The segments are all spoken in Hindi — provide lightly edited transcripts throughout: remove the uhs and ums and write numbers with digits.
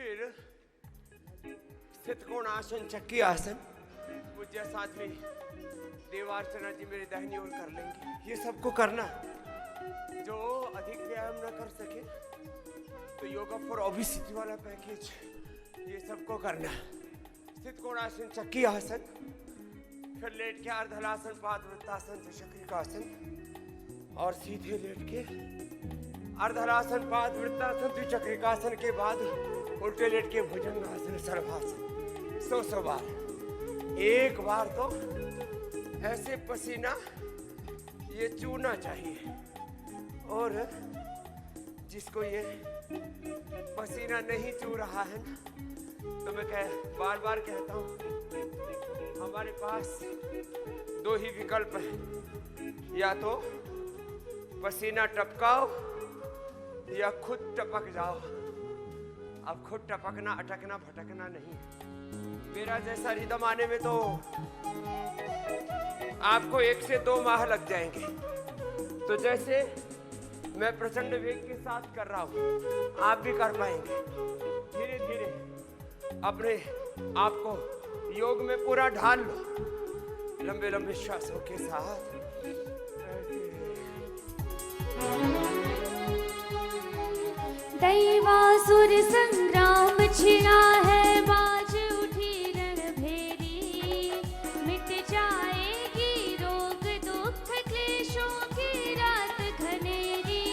फिर स्थितकोण आसन, चक्की आसन, पूज्य साध्वी देवार्चना जी मेरे दाहिनी ओर कर लेंगे। ये सबको करना। जो अधिक व्यायाम न कर सके तो योगा फॉर ओबेसिटी वाला पैकेज, ये सबको करना। स्थितकोण आसन, चक्की आसन, फिर लेट के अर्धहलासन, पादवृत्तासन, द्विचक्रिकासन और सीधे लेट के अर्धहलासन, पादवृत्तासन, द्विचक्रिकासन के बाद उल्टे लेट के भुजंगासन, सर्वासन 100 बार। एक बार तो ऐसे पसीना ये चूना चाहिए। और जिसको ये पसीना नहीं चू रहा है ना, तो मैं बार बार कहता हूँ, हमारे पास 2 ही विकल्प है, या तो पसीना टपकाओ या खुद टपक जाओ। अब खुद टपकना, अटकना, भटकना नहीं। मेरा जैसा रिदम आने में तो आपको 1 से 2 माह लग जाएंगे। तो जैसे मैं प्रचंड वेग के साथ कर रहा हूँ, आप भी कर पाएंगे। धीरे धीरे अपने आप को योग में पूरा ढाल लो, लंबे लंबे श्वासों के साथ। दैवासुर संग्राम छिड़ा है, बाज उठी रणभेरी, मिट जाएगी रोग दुख क्लेशों की रात घनेरी।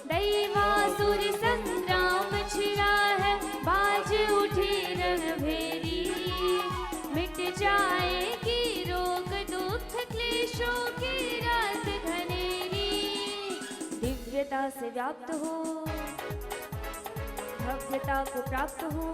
दैवासुर संग्राम छिड़ा है, बाज उठी रणभेरी, मिट जाएगी रोग दुख क्लेशों की रात घनेरी। दिव्यता से व्याप्त हो, भव्यता को प्राप्त हो,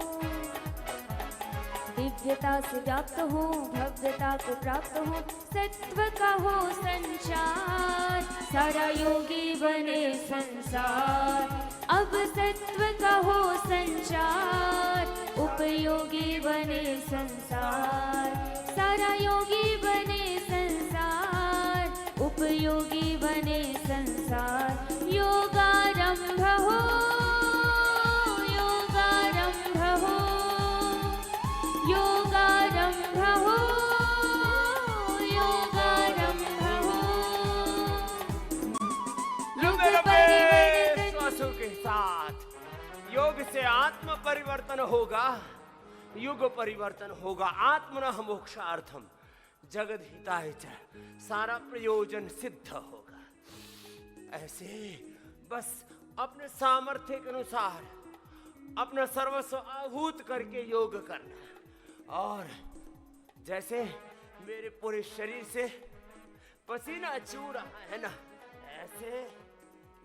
दिव्यता से व्याप्त हो, भव्यता को प्राप्त हो, सत्व का हो संचार, सारा योगी बने संसार। अब सत्व का हो संचार, उपयोगी बने संसार, सारा योगी बने संसार, उपयोगी बने संसार। योगारंभ हो, योगारंभ हो, योगारंभ हो, योगारंभ हो। योग परिवर्तन श्वासों के साथ योग से आत्म परिवर्तन होगा, युग परिवर्तन होगा। आत्मनः मोक्षार्थम जगद हिताय च, सारा प्रयोजन सिद्ध होगा। ऐसे बस अपने सामर्थ्य के अनुसार अपना सर्वस्व आहूत करके योग करना। और जैसे मेरे पूरे शरीर से पसीना चू रहा है ना, ऐसे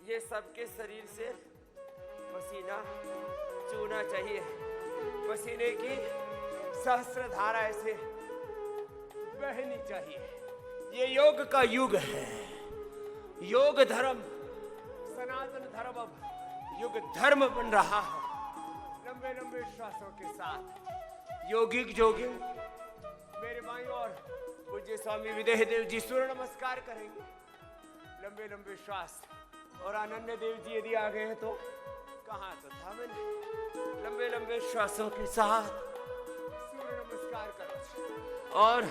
ये सबके शरीर से पसीना चूना चाहिए। पसीने की सहस्र धारा ऐसे बहनी चाहिए। ये योग का युग है। योग धर्म, सनातन धर्म अब युग धर्म बन रहा है। लंबे लंबे श्वासों के साथ योगिक जोगिंग मेरे बाईं ओर पूज्य स्वामी विदेह देव जी सूर्य नमस्कार करेंगे। लंबे लंबे श्वास। और अनन्य देव जी यदि आ गए हैं तो कहाँ तो था मैंने। लंबे लंबे श्वासों के साथ सूर्य नमस्कार करो। और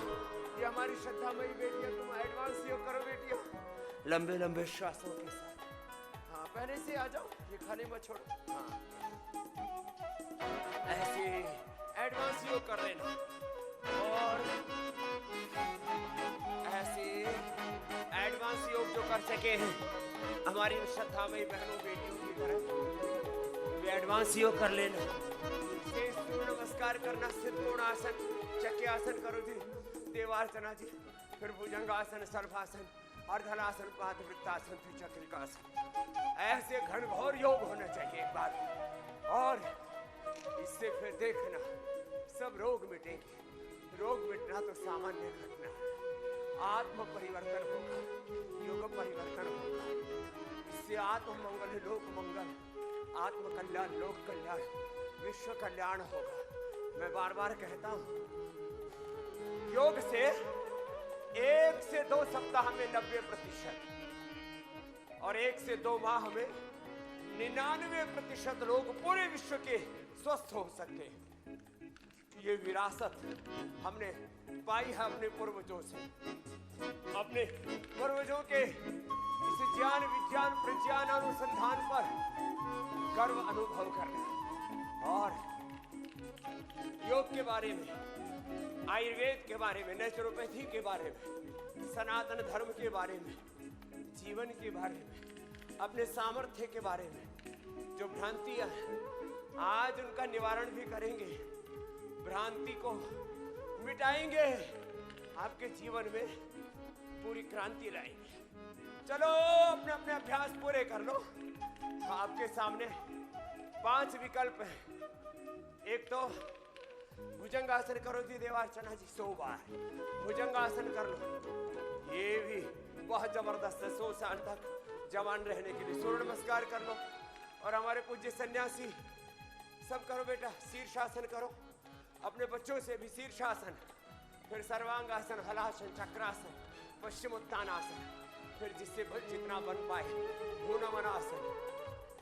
ये हमारी श्रद्धामयी बेटियां, तुम एडवांस योग करो बेटियां, लंबे लंबे श्वासों के साथ। हाँ, पहले से आ जाओ, ये खाली मत छोड़ो। हाँ, ऐसे एडवांस योग कर लेना। और ऐसे एडवांस योग जो कर सके हैं हमारी श्रद्धामयी बहनों बेटियों की तरह, वे एडवांस योग कर लेना। सूर्य नमस्कार करना, स्थितकोण आसन, चक्की आसन करो जी, देवार्चना जी, फिर भुजंगासन, सर्वासन, अर्धहलासन, पादवृत्तासन, द्विचक्रिकासन। ऐसे घनघोर योग होना चाहिए एक बार। और इससे फिर देखना सब रोग मिटेंगे। रोग मिटना तो सामान्य घटना है। आत्म परिवर्तन होगा, योग परिवर्तन होगा। इससे आत्म मंगल, लोक मंगल, आत्म कल्याण, लोक कल्याण, विश्व कल्याण होगा। मैं बार बार कहता हूं, योग से 1 से 2 सप्ताह में 90% और 1 से 2 माह में 99% लोग पूरे विश्व के स्वस्थ हो सकते हैं। ये विरासत हमने पाई है अपने पूर्वजों से, अपने पूर्वजों के इस ज्ञान विज्ञान प्रज्ञान अनुसंधान पर गर्व अनुभव करना और योग के बारे में, आयुर्वेद के बारे में, नेचुरोपैथी के बारे में, सनातन धर्म के बारे में, जीवन के बारे में, अपने सामर्थ्य के बारे में, जो भ्रांतियां आज उनका निवारण भी करेंगे, भ्रांति को मिटाएंगे, आपके जीवन में पूरी क्रांति लाएंगे। चलो अपने अपने अभ्यास पूरे कर लो। आपके सामने 5 विकल्प हैं। एक तो भुजंगासन करो जी देवार्चना जी 100 बार भुजंगासन कर लो, ये भी बहुत जबरदस्त है। 100 साल तक जवान रहने के लिए सूर्य नमस्कार कर लो। और हमारे पूज्य सन्यासी सब करो बेटा, शीर्षासन करो, अपने बच्चों से भी शीर्षासन, फिर सर्वांगासन, हलासन, चक्रासन, पश्चिमोत्तानासन, फिर जिससे जितना बन पाए भूनमनासन,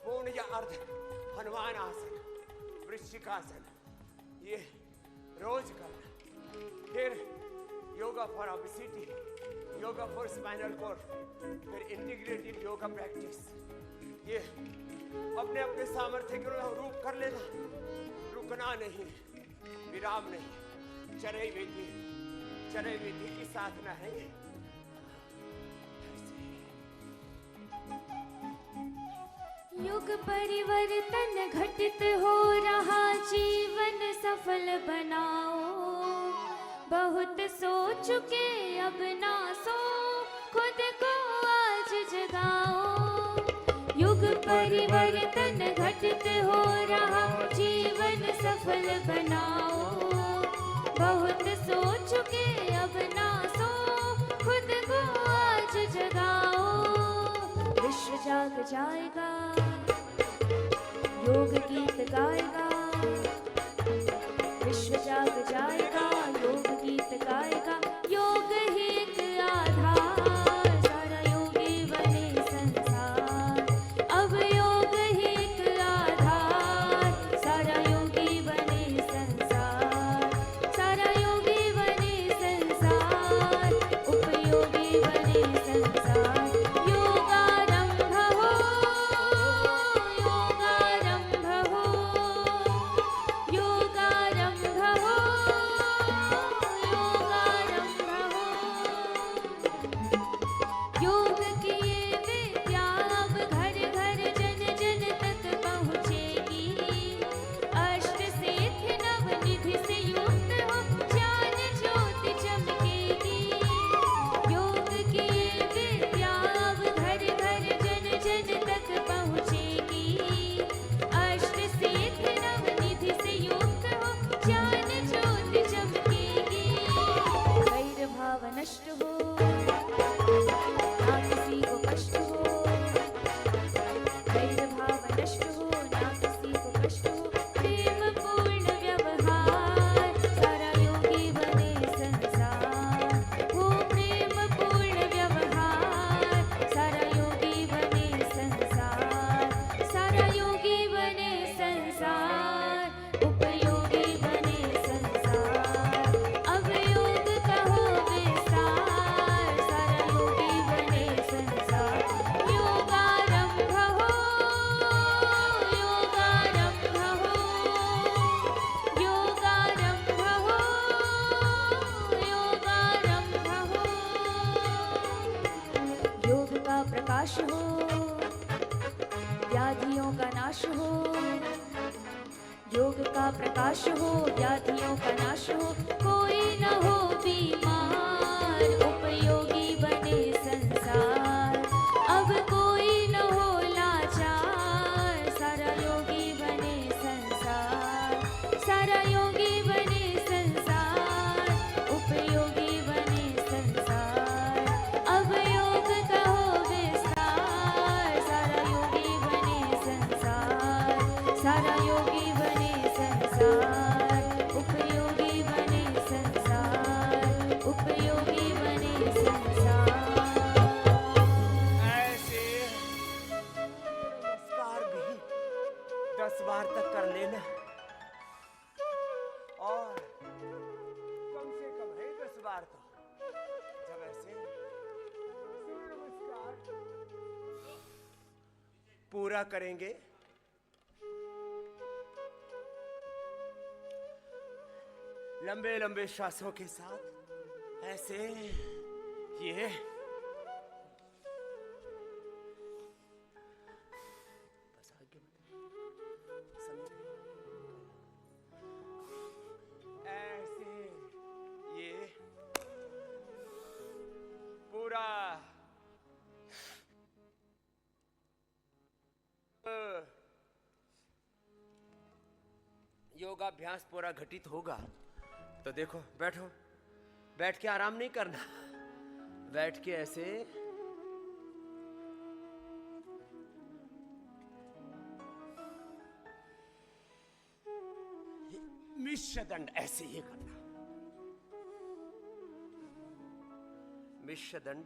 पूर्ण या अर्ध हनुमान आसन, वृश्चिकासन, ये रोज करना। फिर yoga for obesity, yoga for spinal cord, फिर इंटीग्रेटेड योगा प्रैक्टिस, ये अपने अपने सामर्थ्य के रूप कर लेना। रुकना नहीं, विराम नहीं, चरई विधि की साधना है ये। युग परिवर्तन घटित हो रहा, जीवन सफल बनाओ। बहुत सो चुके अब ना सो, खुद को आज जगाओ। युग परिवर्तन घटित हो रहा, जीवन सफल बनाओ। बहुत सो चुके अब ना सो, खुद को आज जगाओ। विश्व जाग जाएगा, योग गीत गाएगा। विश्व जाग जाएगा, योग गीत गाएगा। योग ही एक आधार, सारा योगी बने संसार। अब योग ही एक आधार, सारा योगी बने संसार। सारा योगी बने संसार, उपयोगी बने संसार। योगारंभ हो, योगारंभ हो, योगारंभ हो, योगारंभ हो। योग की ये विद्या अब घर घर जन जन तक पहुँचेगी। अष्ट सिद्धि नवनिधि से युक्त हो, ज्ञान ज्योति चमकेगी। योग की ये विद्या अब घर घर जन जन तक पहुँचेगी। अष्ट सिद्धि नवनिधि से युक्त हो, ज्ञान ज्योति चमकेगी। वैर भाव नष्ट हो, ना किसी को कष्ट हो। वैर भाव नष्ट हो, ना किसी को कष्ट हो। प्रेम पूर्ण व्यवहार, सारा योगी बने संसार। हो प्रेम पूर्ण व्यवहार, सारा योगी बने संसार। सारा योगी बने संसार, उपयोगी बने संसार। अब योग का हो विस्तार, सारा योगी बने संसार। योगारंभ हो, योगारंभ हो, योगारंभ हो, योगारंभ हो। योग का प्रकाश हो, व्याधियों का नाश हो। योग का प्रकाश हो, व्याधियों का नाश हो। कोई न हो बीमार, उपयोगी बने संसार। अब कोई न हो लाचार, सारा योगी बने संसार। सारा योगी बने संसार, उपयोगी बने संसार। अब योग का हो विस्तार, सारा योगी बने संसार। सारा योगी बने संसार, उपयोगी बने संसार। उपयोगी पूरा करेंगे। लंबे लंबे श्वासों के साथ ऐसे ये बस आगे समझे, ऐसे ये पूरा योगाभ्यास पूरा घटित होगा तो देखो, बैठो, बैठ के आराम नहीं करना, बैठ के ऐसे मिश्रदंड ऐसे ही करना, मिश्रदंड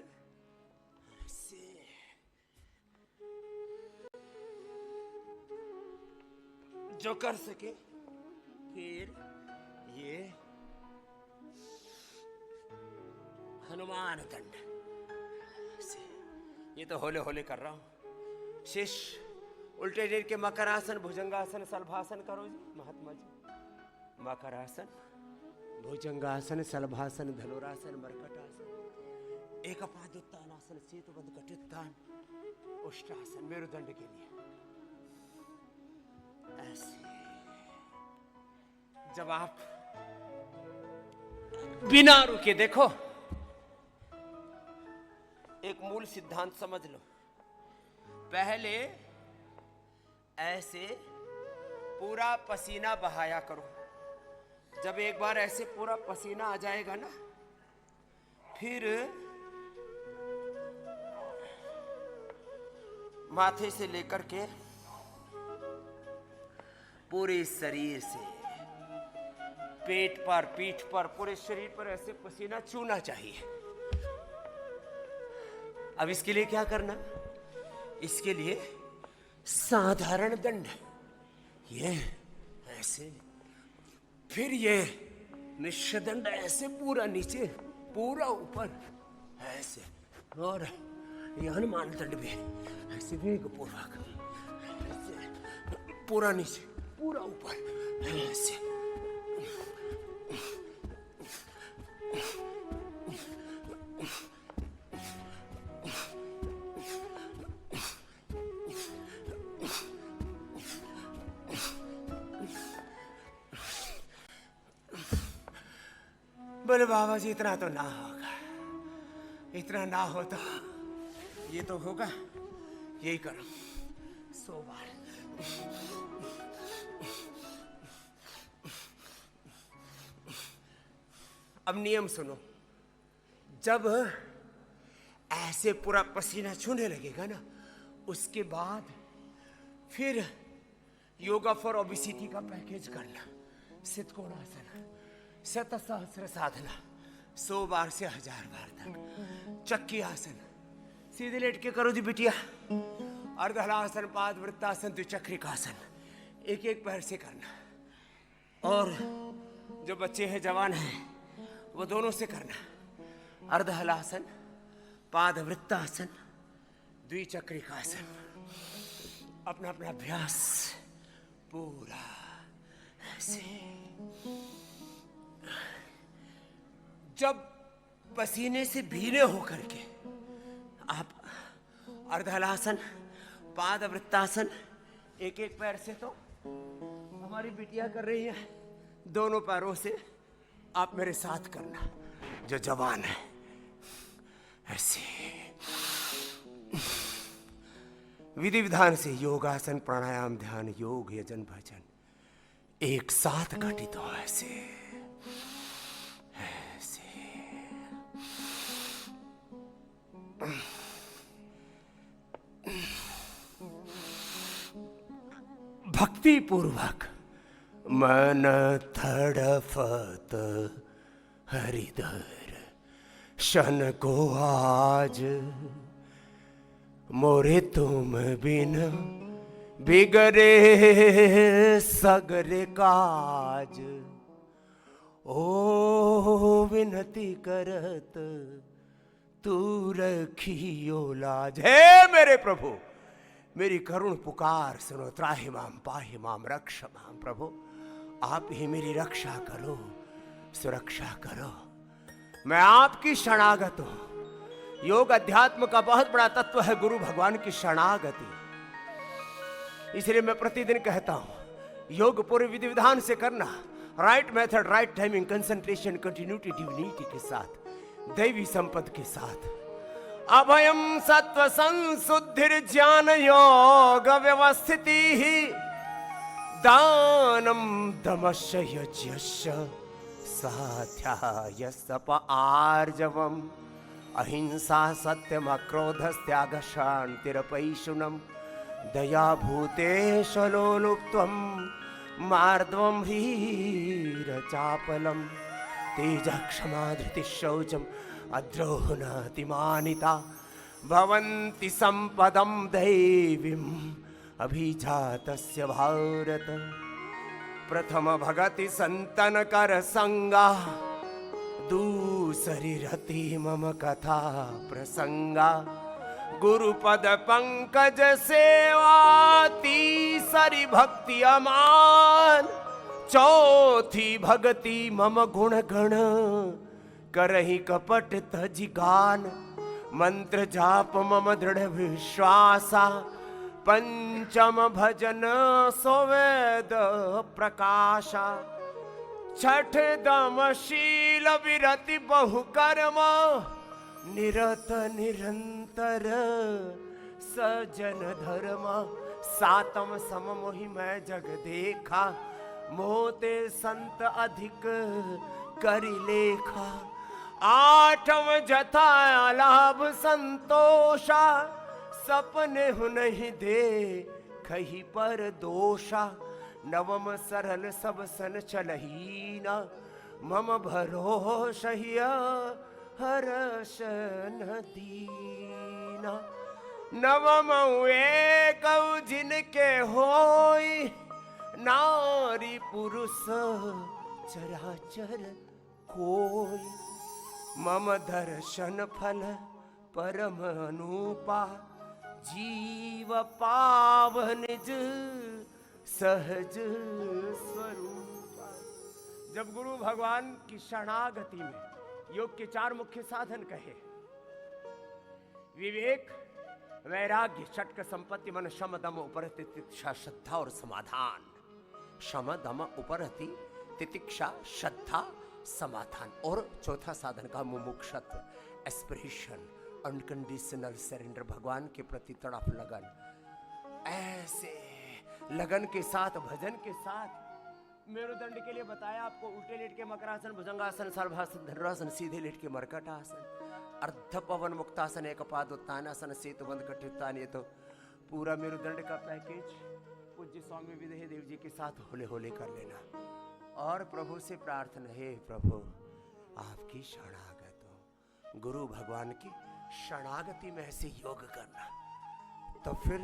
ऐसे, जो कर सके। फिर ये हनुमान दंड ऐसे, ये तो होले होले कर रहा हूं। शेष उल्टे रीढ़ के मकरासन, भुजंगासन, सलभासन करो जी महात्मा जी। मकरासन, भुजंगासन, सलभासन, धनुरासन, मरकटासन, एकपादोत्तानासन, सेतुबंध कटित्तान, उष्टासन, मेरुदंड के लिए ऐसे। जब आप बिना रुके देखो, एक मूल सिद्धांत समझ लो। पहले ऐसे पूरा पसीना बहाया करो। जब एक बार ऐसे पूरा पसीना आ जाएगा ना, फिर माथे से लेकर के पूरे शरीर से, पेट पर, पीठ पर, पूरे शरीर पर ऐसे पसीना चूना चाहिए। अब इसके लिए क्या करना? इसके लिए साधारण दंड, ये ऐसे, फिर ये मिश्रदंड ऐसे, पूरा नीचे, पूरा ऊपर ऐसे, और ये हनुमान दंड भी ऐसे वेग पूर्वक ऐसे, पूरा नीचे, पूरा ऊपर ऐसे। बोले बाबा जी इतना तो ना होगा, इतना ना हो तो ये तो होगा, यही करो 100 बार। अब नियम सुनो, जब ऐसे पूरा पसीना छूने लगेगा ना, उसके बाद फिर योगा फॉर ओबेसिटी का पैकेज करना। सितकोणासन, शतसहस्र साधना, 100 बार से 1000 बार तक। चक्की आसन, सीधे लेट के करो जी बिटिया। अर्धहलासन, पाद वृत्तासन, द्विचक्रिकासन, एक एक पैर से करना। और जो बच्चे हैं, जवान हैं, वो दोनों से करना। अर्धहलासन, पाद वृत्तासन, द्विचक्रिकासन, अपना अपना अभ्यास पूरा ऐसे। जब पसीने से भीने होकर के आप अर्धहलासन, पाद वृत्तासन, एक एक पैर से, तो हमारी बिटिया कर रही है, दोनों पैरों से आप मेरे साथ करना, जो जवान है ऐसे। विधि विधान से योगासन, प्राणायाम, ध्यान, योग, यजन, भजन एक साथ घटित हो ऐसे ऐसे। भक्ति पूर्वक मन तड़फत हरिधर शन को आज, मोरे तुम बिन बिगड़े सगरे काज। ओ विनती करत तू रखियो लाज। हे मेरे प्रभु, मेरी करुण पुकार सुनो। त्राहि माम पाहि माम रक्ष माम। प्रभु आप ही मेरी रक्षा करो, सुरक्षा करो। मैं आपकी शरणागत हूं। योग अध्यात्म का बहुत बड़ा तत्व है गुरु भगवान की शरणागति। इसलिए मैं प्रतिदिन कहता हूं योग पूरे विधि विधान से करना, right method, right timing, concentration, continuity, divinity के साथ, दैवी संपद के साथ। अभयम सत्व संशुद्धिर ज्ञान योग व्यवस्थिति ही दानम दमश्य यज्ञश्च स्वाध्याय सप आर्जवम अहिंसा सत्यम अक्रोधस्त्याग शांतिरपैशुनम दया भूतेश लोलुप्त्वम मार्दवम ह्रीर चापलम तेज क्षमा धृति शौचम अद्रोह नातिमानिता भवन्ति संपदम दैवीम अभिजातस्य भारत। प्रथम भगति संतन कर संगा दूसरी रति मम कथा प्रसंगा गुरुपद पंकज सेवा तीसरी भक्ति अमान चौथी भक्ति मम गुण गण करहि कपट तजि गान मंत्र जाप मम दृढ़ विश्वासा पंचम भजन सोवेद प्रकाशा छठ दम शील विरति बहु कर्म निरत निरंतर सजन धर्म सातम सम मोहि मैं जग देखा मोते संत अधिक करि लेखा आठम जथा लाभ संतोषा सपने हु नहीं दे खही पर दोषा नवम सरल सब सन चलहीना मम भरोसहिया हर्ष न दीना नवम एक जिनके होई नारी पुरुष चराचर कोई मम दर्शन फल परम अनुपा जीव पावन निज सहज स्वरूपा। जब गुरु भगवान की शरणागति में योग के चार मुख्य साधन कहे, विवेक, वैराग्य, षटक संपत्ति, मन, शम दम उपरति तितिक्षा श्रद्धा और समाधान। शम दम उपरति तितिक्षा श्रद्धा समाधान। और चौथा साधन का मुमुक्षत्व, एस्पिरेशन, अनकंडीशनल सरेंडर, भगवान के प्रति तड़प लगन। ऐसे लगन के साथ, भजन के साथ। मेरुदंड के लिए बताया आपको, उल्टे लेट के मकरासन, भुजंगासन, सर्वासन, धनुरासन, सीधे लेट के मरकट आसन, अर्ध पवन मुक्तासन, एक पाद उत्तानासन, सेतुबंध कठितान। ये तो पूरा मेरुदंड का पैकेज पूज्य स्वामी विदेह देव जी के साथ होले होले कर लेना। और प्रभु से प्रार्थना है, प्रभु आपकी शरणागत हो। गुरु भगवान की शरणागति में ऐसे योग करना, तो फिर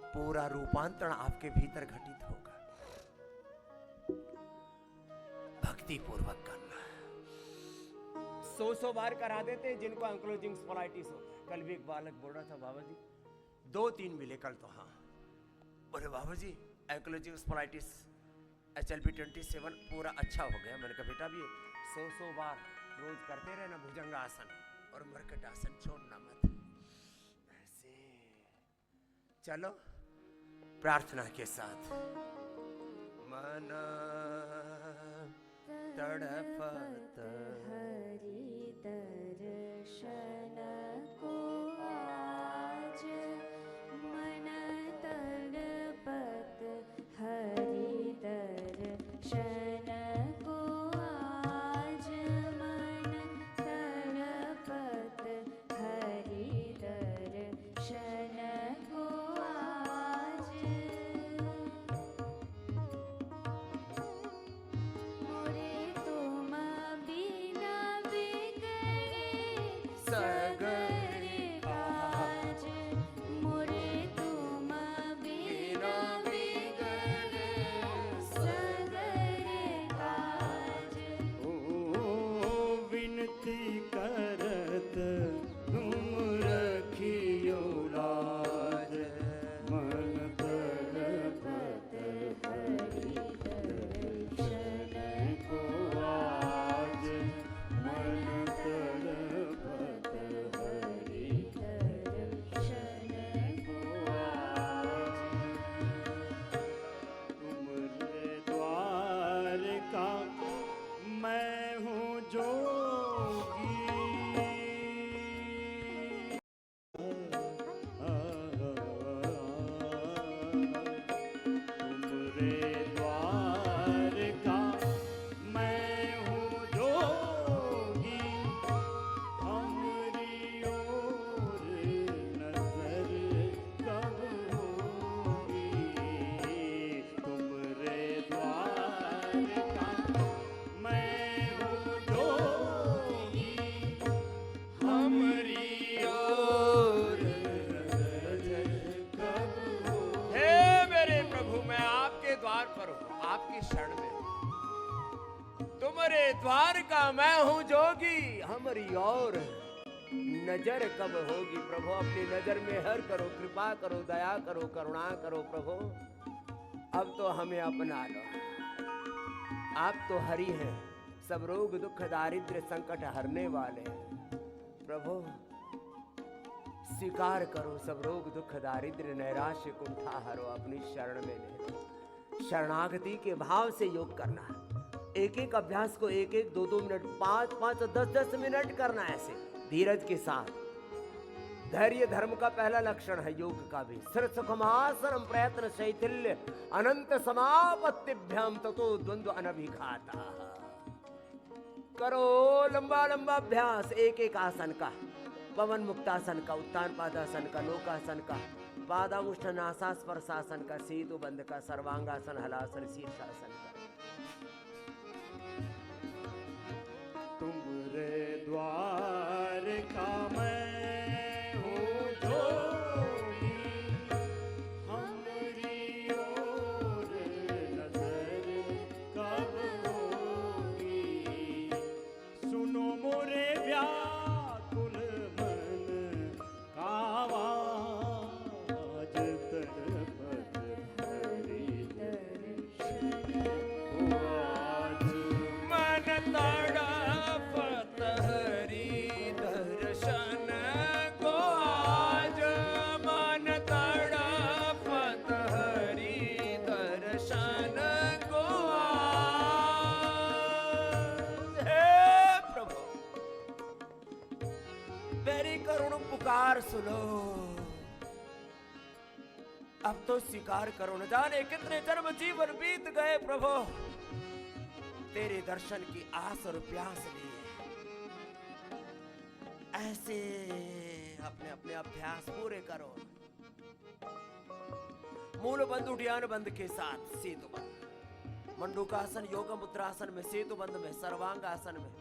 पूरा रूपांतरण आपके भीतर घटित होगा। भक्ति पूर्वक करना। 100 बार करा देते हैं जिनको एंक्लोजिंग स्पॉलाइटिस होता है। कल भी एक बालक बोल रहा था, बाबा जी 2-3 मिले कल तो। हाँ बोले बाबा जी एंक्लोजिंग स्पॉलाइटिस HLP 27 पूरा अच्छा हो गया। मैंने कहा बेटा भी 100 बार रोज करते रहना, भुजंगासन और मरकट आसन छोड़ना मत। ऐसे चलो प्रार्थना के साथ। मन तड़पत हरि दर्शन को आज, मन तड़पत हरि दर्शन को आज, मन तड़पत हरि दर्शन को आज। मोरे तुम बिना बिगड़े आपकी शरण में हूं। तुम्हारे द्वार का मैं हूं जोगी, हमारी और नजर कब होगी प्रभु? अपनी नजर में हर करो, कृपा करो, दया करो, करुणा करो प्रभु। अब तो हमें अपना लो। आप तो हरि हैं, सब रोग दुख दारिद्र्य संकट हरने वाले हैं प्रभु। स्वीकार करो, सब रोग दुख दारिद्र्य नैराश्य कुंठा हरो, अपनी शरण में ले लो। शरणागति के भाव से योग करना, एक एक अभ्यास को एक एक 2-2 मिनट, 5-5 और 10-10 मिनट करना, ऐसे धीरज के साथ। धैर्य धर्म का पहला लक्षण है योग का भी। स्थिर सुखमासनम प्रयत्न शैथिल्य अनंत समापत्तिभ्याम ततो द्वंद्व अनभिघाता। करो लंबा लंबा अभ्यास एक एक आसन का, पवन मुक्तासन का, उत्तान पादासन का, लोकासन का, पादामुष्ठ नासास्पर्शासन का, सेतु बंध का, सर्वांगासन, हलासन, शीर्षासन का। तुमरे द्वार का मैं हूँ जोगी, हमारी ओर नजर कब होगी? सुनो मोरे व्याकुल मन का आवाज, तड़पत हरि दर्शन को आज। मन तड़पत हरि दर्शन को आज, मन तड़पत हरि दर्शन को आज। हे प्रभु, मेरी करुण पुकार सुनो। अब तो स्वीकार करो, न जाने कितने जन्म जीवन बीत गए प्रभु तेरे दर्शन की आस और प्यास लिए। ऐसे अपने अपने अभ्यास पूरे करो। मूल बंध उड्डयन बंध के साथ सेतु बंध, मंडूकासन, योग मुद्रासन में, सेतु बंध में, सर्वांग आसन में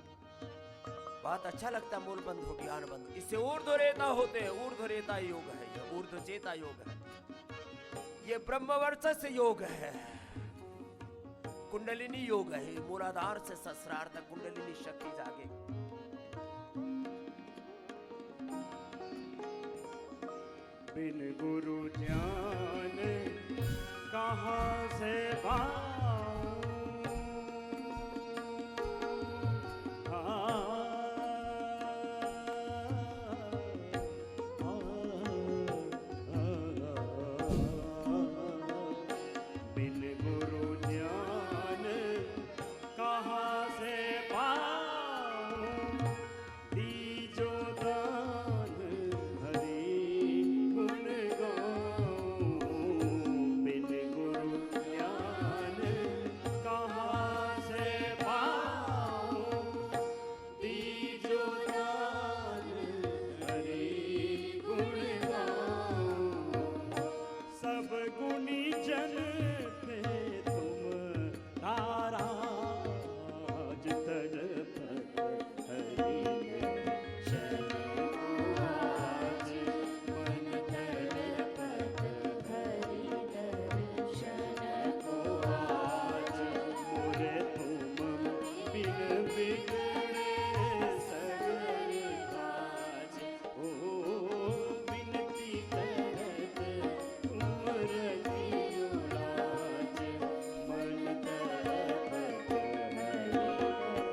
बहुत अच्छा लगता है। मूल बंध उड्डयन बंध, इससे ऊर्ध्वरेता होते हैं। ऊर्ध्वरेता योग है, ये ऊर्ध्वचेता योग है, ये ब्रह्मवर्चस्व योग है, कुंडलिनी योग है। मूलाधार से सहस्रार तक कुंडलिनी शक्ति जागे। बिन गुरु ज्ञान कहाँ से पाऊं? बिन गुरु ज्ञान कहाँ से पाऊं? दीजो दान हरि गुण गाऊं। बिन गुरु ज्ञान कहाँ से पाऊं? दीजो दान हरि गुण गाऊं। सब गुणी जन पे तुम नाराज, तड़पत हरि दर्शन को आज। मन तड़पत हरि दर्शन को आज। मोरे तुम बिन बिगड़े सगर काज। ओ बिनती करत तुमर दियो लाज। मन तड़पत हरि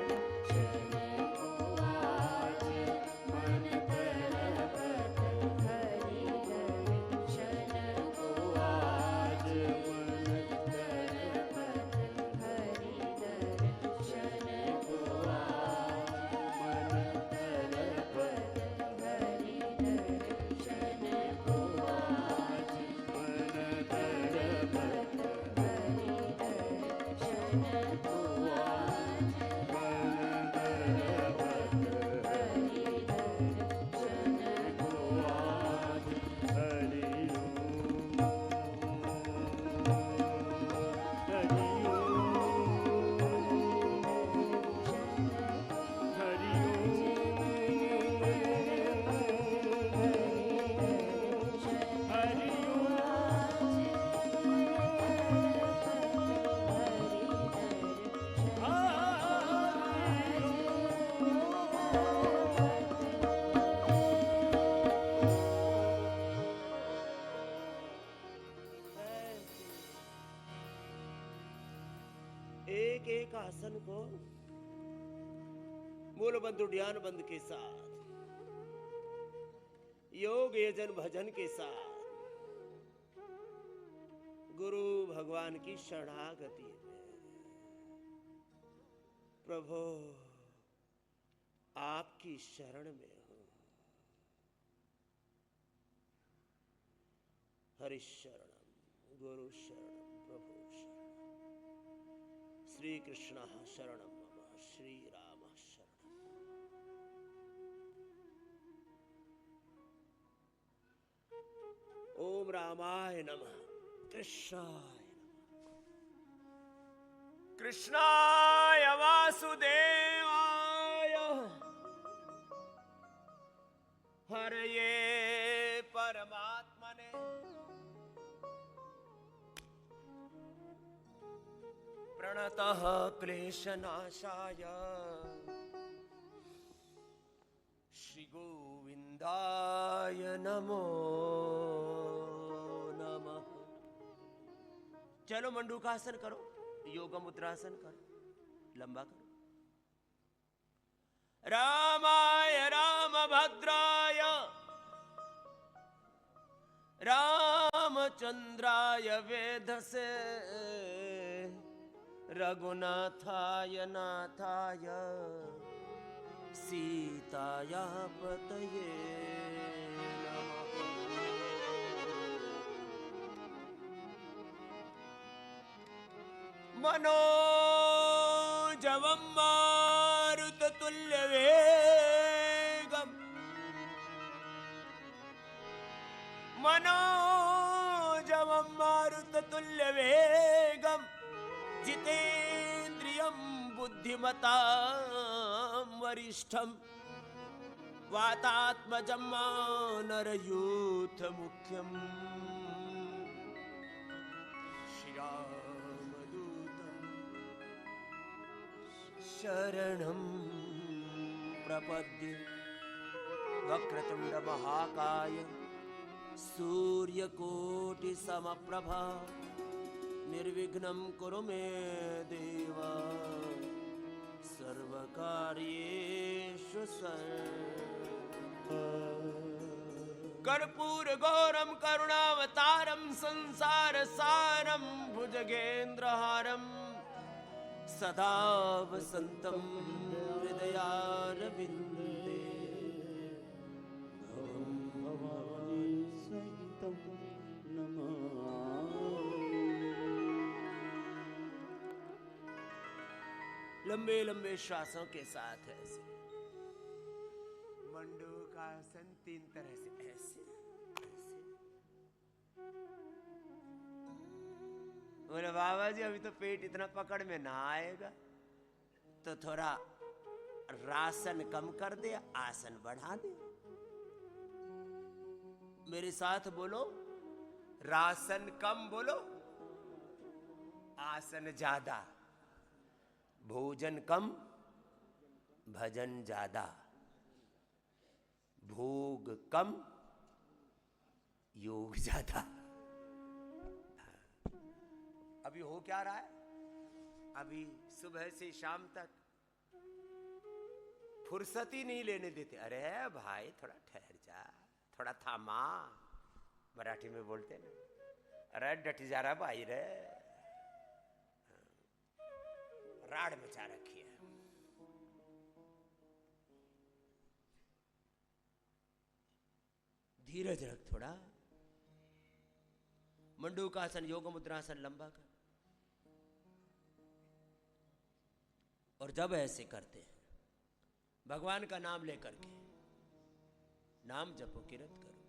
दर्शन को आज। मन तड़पत हरि दर्शन को आज। मन तड़पत हरि दर्शन को आज। मन तड़पत हरि दर्शन को आज। मन तड़पत हरि दर्शन को आज। मन तड़पत हरि दर्शन को आज। हरि ओम, हरि ओम, हरि ओम, हरि ओम। एक एक आसन को मूलबंध ध्यान बंद के साथ, योग यजन भजन के साथ गुरु भगवान की शरणागति में, प्रभु आपकी शरण में हूं। हरि शरणम, गुरु शरणम, प्रभु शरणम, श्री कृष्ण शरणम मम, श्री राम शरणम। ओम रामाय नमः, कृष्णाय नमः, कृष्णाय वासुदेवाय, हरये परमात्मने प्रणतः क्लेशनाशाय श्री गोविंदाय नमो नमः। चलो मंडूकासन करो, योग मुद्रासन करो, लंबा करो। रामाय रामभद्राय रामचंद्राय वेधसे रघुनाथाय नाथाय सीताया पतये नमः। मनोजवं मारुततुल्यवेगम्, मनोजवं मारुततुल्यवेगम्, जितेन्द्रियं बुद्धिमतां वरिष्ठं, वातात्मजं नरयूथमुख्यं, श्रीरामदूतं शरणं प्रपद्ये। वक्रतुण्ड महाकाय सूर्यकोटिसमप्रभा, निर्विघ्नं कुरु मे देव, सर्वकार्येषु सर्वदा। कर्पूरगौरं करुणावतारं संसारसारं भुजगेन्द्रहारं सदा वसन्तं हृदयारविन्दे भवानी सहितं नमामि। लंबे लंबे श्वासों के साथ ऐसे मंडूकासन 3 तरह से, ऐसे ऐसे। बोले बाबा जी अभी तो पेट इतना पकड़ में ना आएगा, तो थोड़ा रासन कम कर दे, आसन बढ़ा दे। मेरे साथ बोलो, रासन कम बोलो, आसन ज्यादा, भोजन कम भजन ज्यादा, भोग कम योग ज्यादा। अभी हो क्या रहा है? अभी सुबह से शाम तक फुर्सत ही नहीं लेने देते। अरे भाई थोड़ा ठहर जा, थोड़ा थामा, मराठी में बोलते ना, अरे डट जा रहा भाई रे, राड़ मचा रखी है। धीरज रख थोड़ा। मंडूकासन योग मुद्रासन लंबा कर। और जब ऐसे करते हैं भगवान का नाम लेकर के, नाम जपो, किरत करो।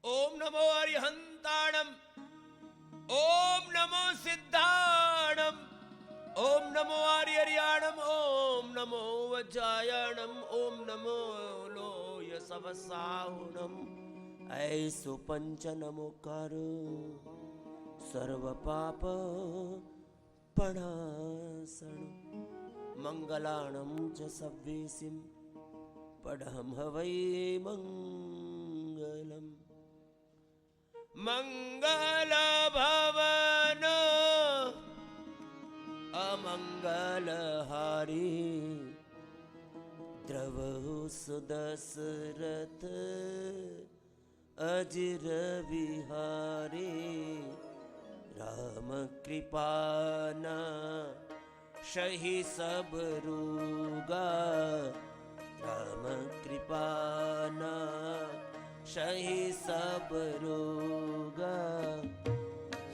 ओम नमो अरिहंताणम, ओम नमो सिद्धाणम, ओम नमो आर्यर्याणम, ओम नमो वज्रायणम, ओम नमो लोय सवसाहुणम। ऐसो पंच नमोकार सर्व पाप पणासण, मंगलाणं च सव्वेसिं पढ़म हवै मंगलम। मंगल भवन अमंगलहारी द्रवहु सुदशरथ अजिर विहारी राम कृपाना सही सब रूगा राम कृपाना सही सब रोगा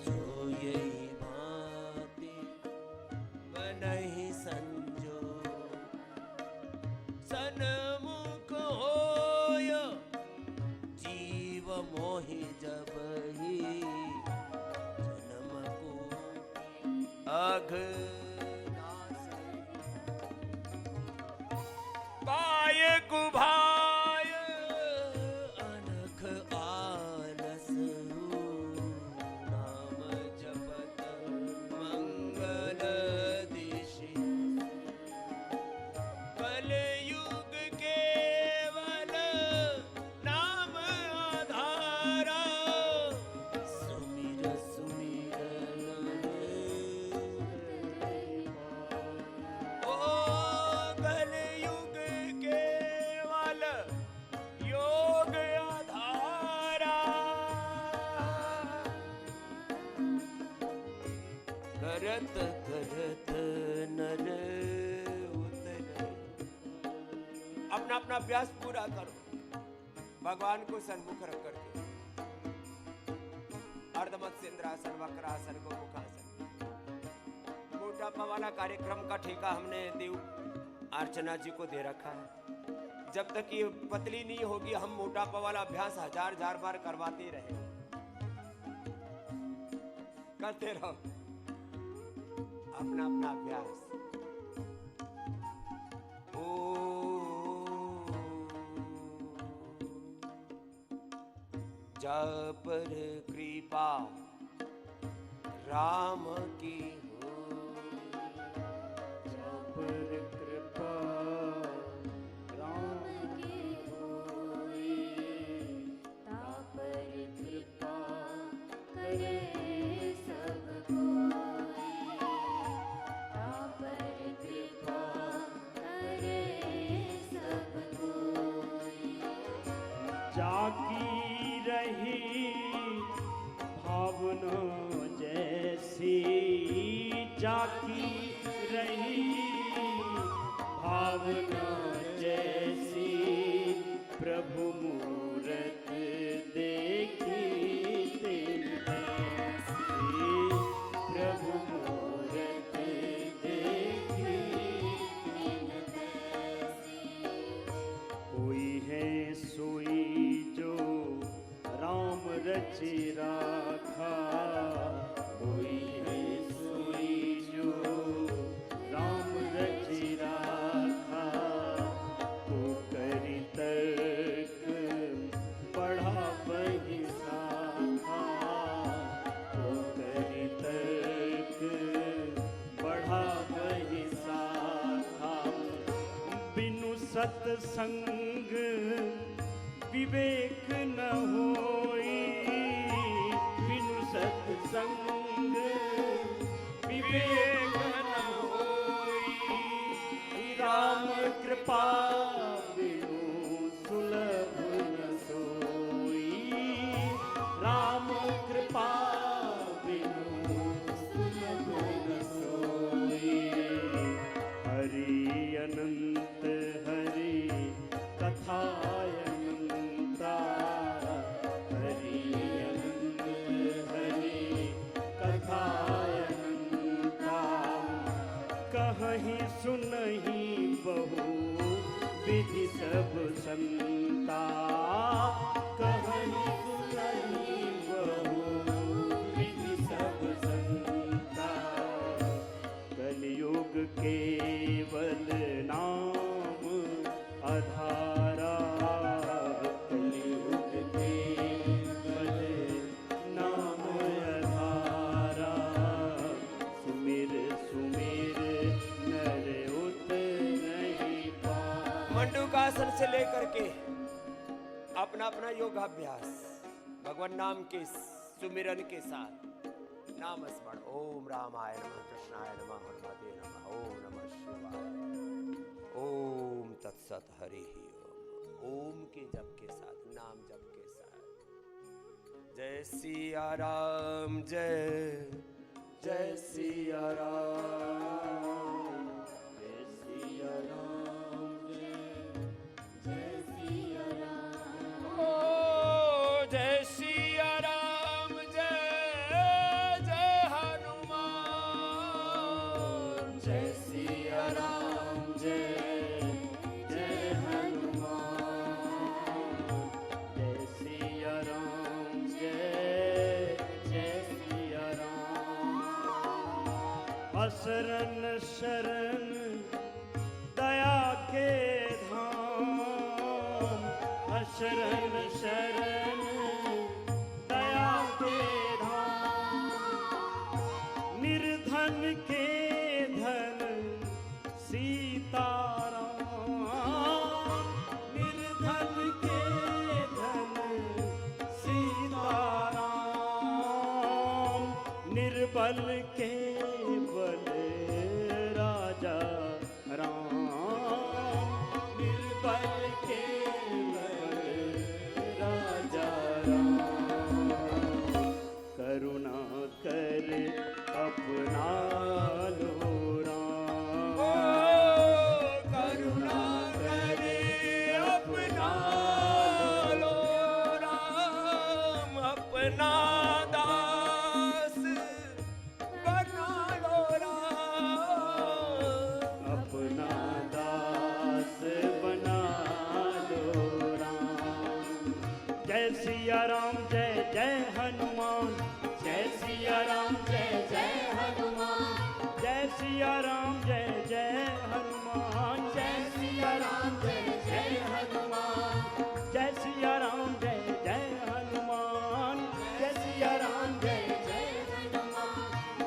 जो यही भांति बनहि संजो सन्मुख होय जीव मोहि जबहि जन्म को अघ पाय कुभाय अनख आलस नाम जपत मंगल दिशि कलयुग केवल नाम आधारा सुमिर सुमिर ओ कलयुग केवल योग आधारा करत करत नर उतरे। अपना अपना अभ्यास पूरा करो भगवान को सन्मुख रख करके। अर्धमत्स्येंद्रासन, वक्रासन, गोमुखासन। मोटापा वाला कार्यक्रम का ठेका हमने देव अर्चना जी को दे रखा है। जब तक ये पतली नहीं होगी हम मोटापा वाला अभ्यास हजार बार करवाते रहे, करते रहो अपना अपना अभ्यास। ओ जा पर कृपा राम की हो, पर कृपा राम के होए तापर कृपा करे सब कोई तापर कृपा करे सब कोई जाकी रही भावना जैसी जाकी रही भावना जैसी प्रभु मूरत देखी तेरी जैसी प्रभु मूरत देखी कोई है सोई जो राम रचि राखा कोई है सोई जो राम रचि राखा को करी तर्क पढ़ा बही साखा को करी तर्क बढ़ा बही साखा बिनु सत्संग विवेक न होई बिनु सत्संग विवेक न होई राम कृपा बिनु सुलभ न सोई राम कृपा बिनु सुलभ न सोई हरि अनंत हरि कथा अनंता हरि अनंत हरि कथा अनंता कहीं सुनहि बहु विधि सब संता कहीं सुनहि बहु विधि सब संता कलयुग केवल नाम आधारा कलयुग केवल नाम आधारा सुमिर सुमिर नर उत नहीं पा मंडूकासन से लेकर के अपना अपना योगाभ्यास भगवान नाम के सुमिरन के साथ नामस्मरण। ओम रामाय नमः, कृष्णाय नमः, हनुमते नमः, ओम नमः शिवाय, ओम तत्सत, हरि ही ओम। ओम के जप के साथ, नाम जप के साथ, जय सिया राम, जय जय सिया राम, जय सिया राम, जय जय सिया राम। ओ जय सिया राम, जय जय हनुमान, जय सिया राम, जय जय हनुमान। जय सिया राम, जय जय सिया राम। असरन शरण दया के धाम, असरन शरण दया के धाम। निर्धन के धन सीताराम, निर्धन के धन सीताराम। निर्बल के बल राजा राम, निर्बल के बल राजा राम। करुणा कर अपना लो राम, ओ करुणा करे अपना लो राम, अपना दास बना लो राम, अपना दास बना लो राम। जय सिया राम, जय जय हनुमान, जय सिया राम, जय जय हनुमान। जय सिया राम, जय जय हनुमान, जय सिया राम, जय जय हनुमान। जय सिया राम, जय जय हनुमान, जय सिया राम, जय जय हनुमान।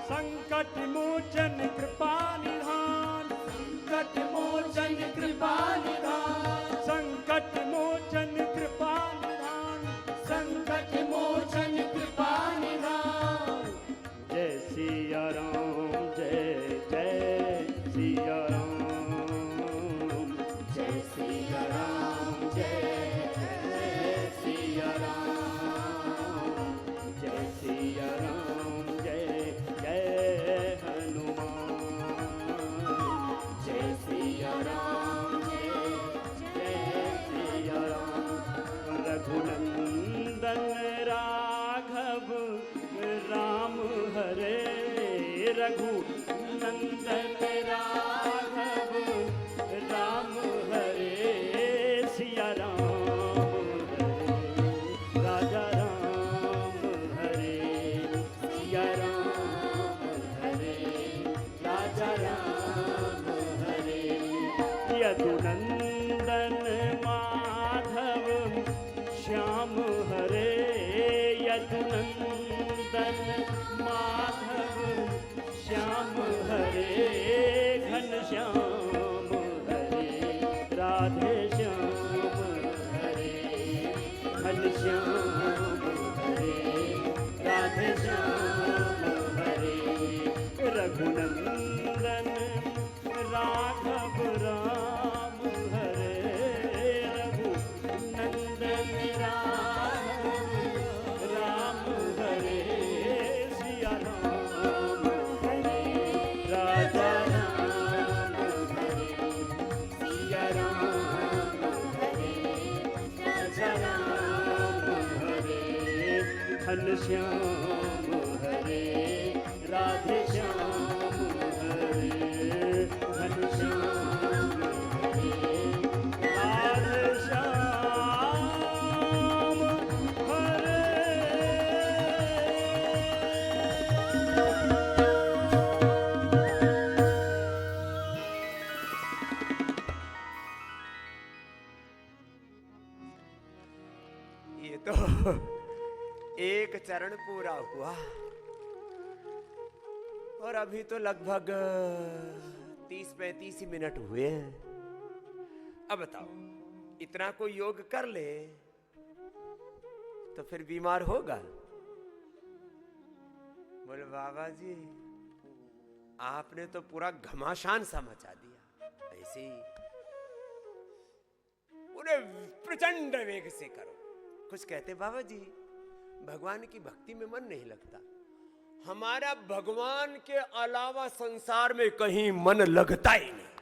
संकट मोचन कृपा निधान, संकट मोचन कृपा निधान, संकट मोचन कृपा निधान, संकट मोचन कृपा निधान। जय सिया राम, जय जय सिया राम, जय सिया राम, जय जय सिया राम। जय सिया राम, जय जय हनुमान। जय सिया राम, जय जय सिया राम। रघुनंदन राघव राम हरे, रघुनंदन राघव राम हरे। सिया राम हरे, राजा राम हरे। सिया राम हरे, राजा राम हरे। यदुनंदन माधव श्याम हरे, यदुनंदन माधव श्याम हरे। घन श्याम हरे, राधे श्याम हरे। घन श्याम हरे, राधे श्याम हरे। रघुनंदन राघव राम हरे, रघुनंदन राघव राम हरे। सिया राम हरे, राजा राम हरे। सिया राम हरे, राजा राम हरे। घन श्याम हरे, राधे श्याम हरे। घन श्याम हरे, राधे श्याम हरे। ये तो एक चरण पूरा हुआ और अभी तो लगभग 30-35 मिनट हुए हैं। अब बताओ, इतना कोई योग कर ले तो फिर बीमार होगा? बोले बाबा जी आपने तो पूरा घमासान सा मचा दिया, ऐसे ही उन्हें प्रचंड वेग से करो। कुछ कहते बाबा जी भगवान की भक्ति में मन नहीं लगता, हमारा भगवान के अलावा संसार में कहीं मन लगता ही नहीं,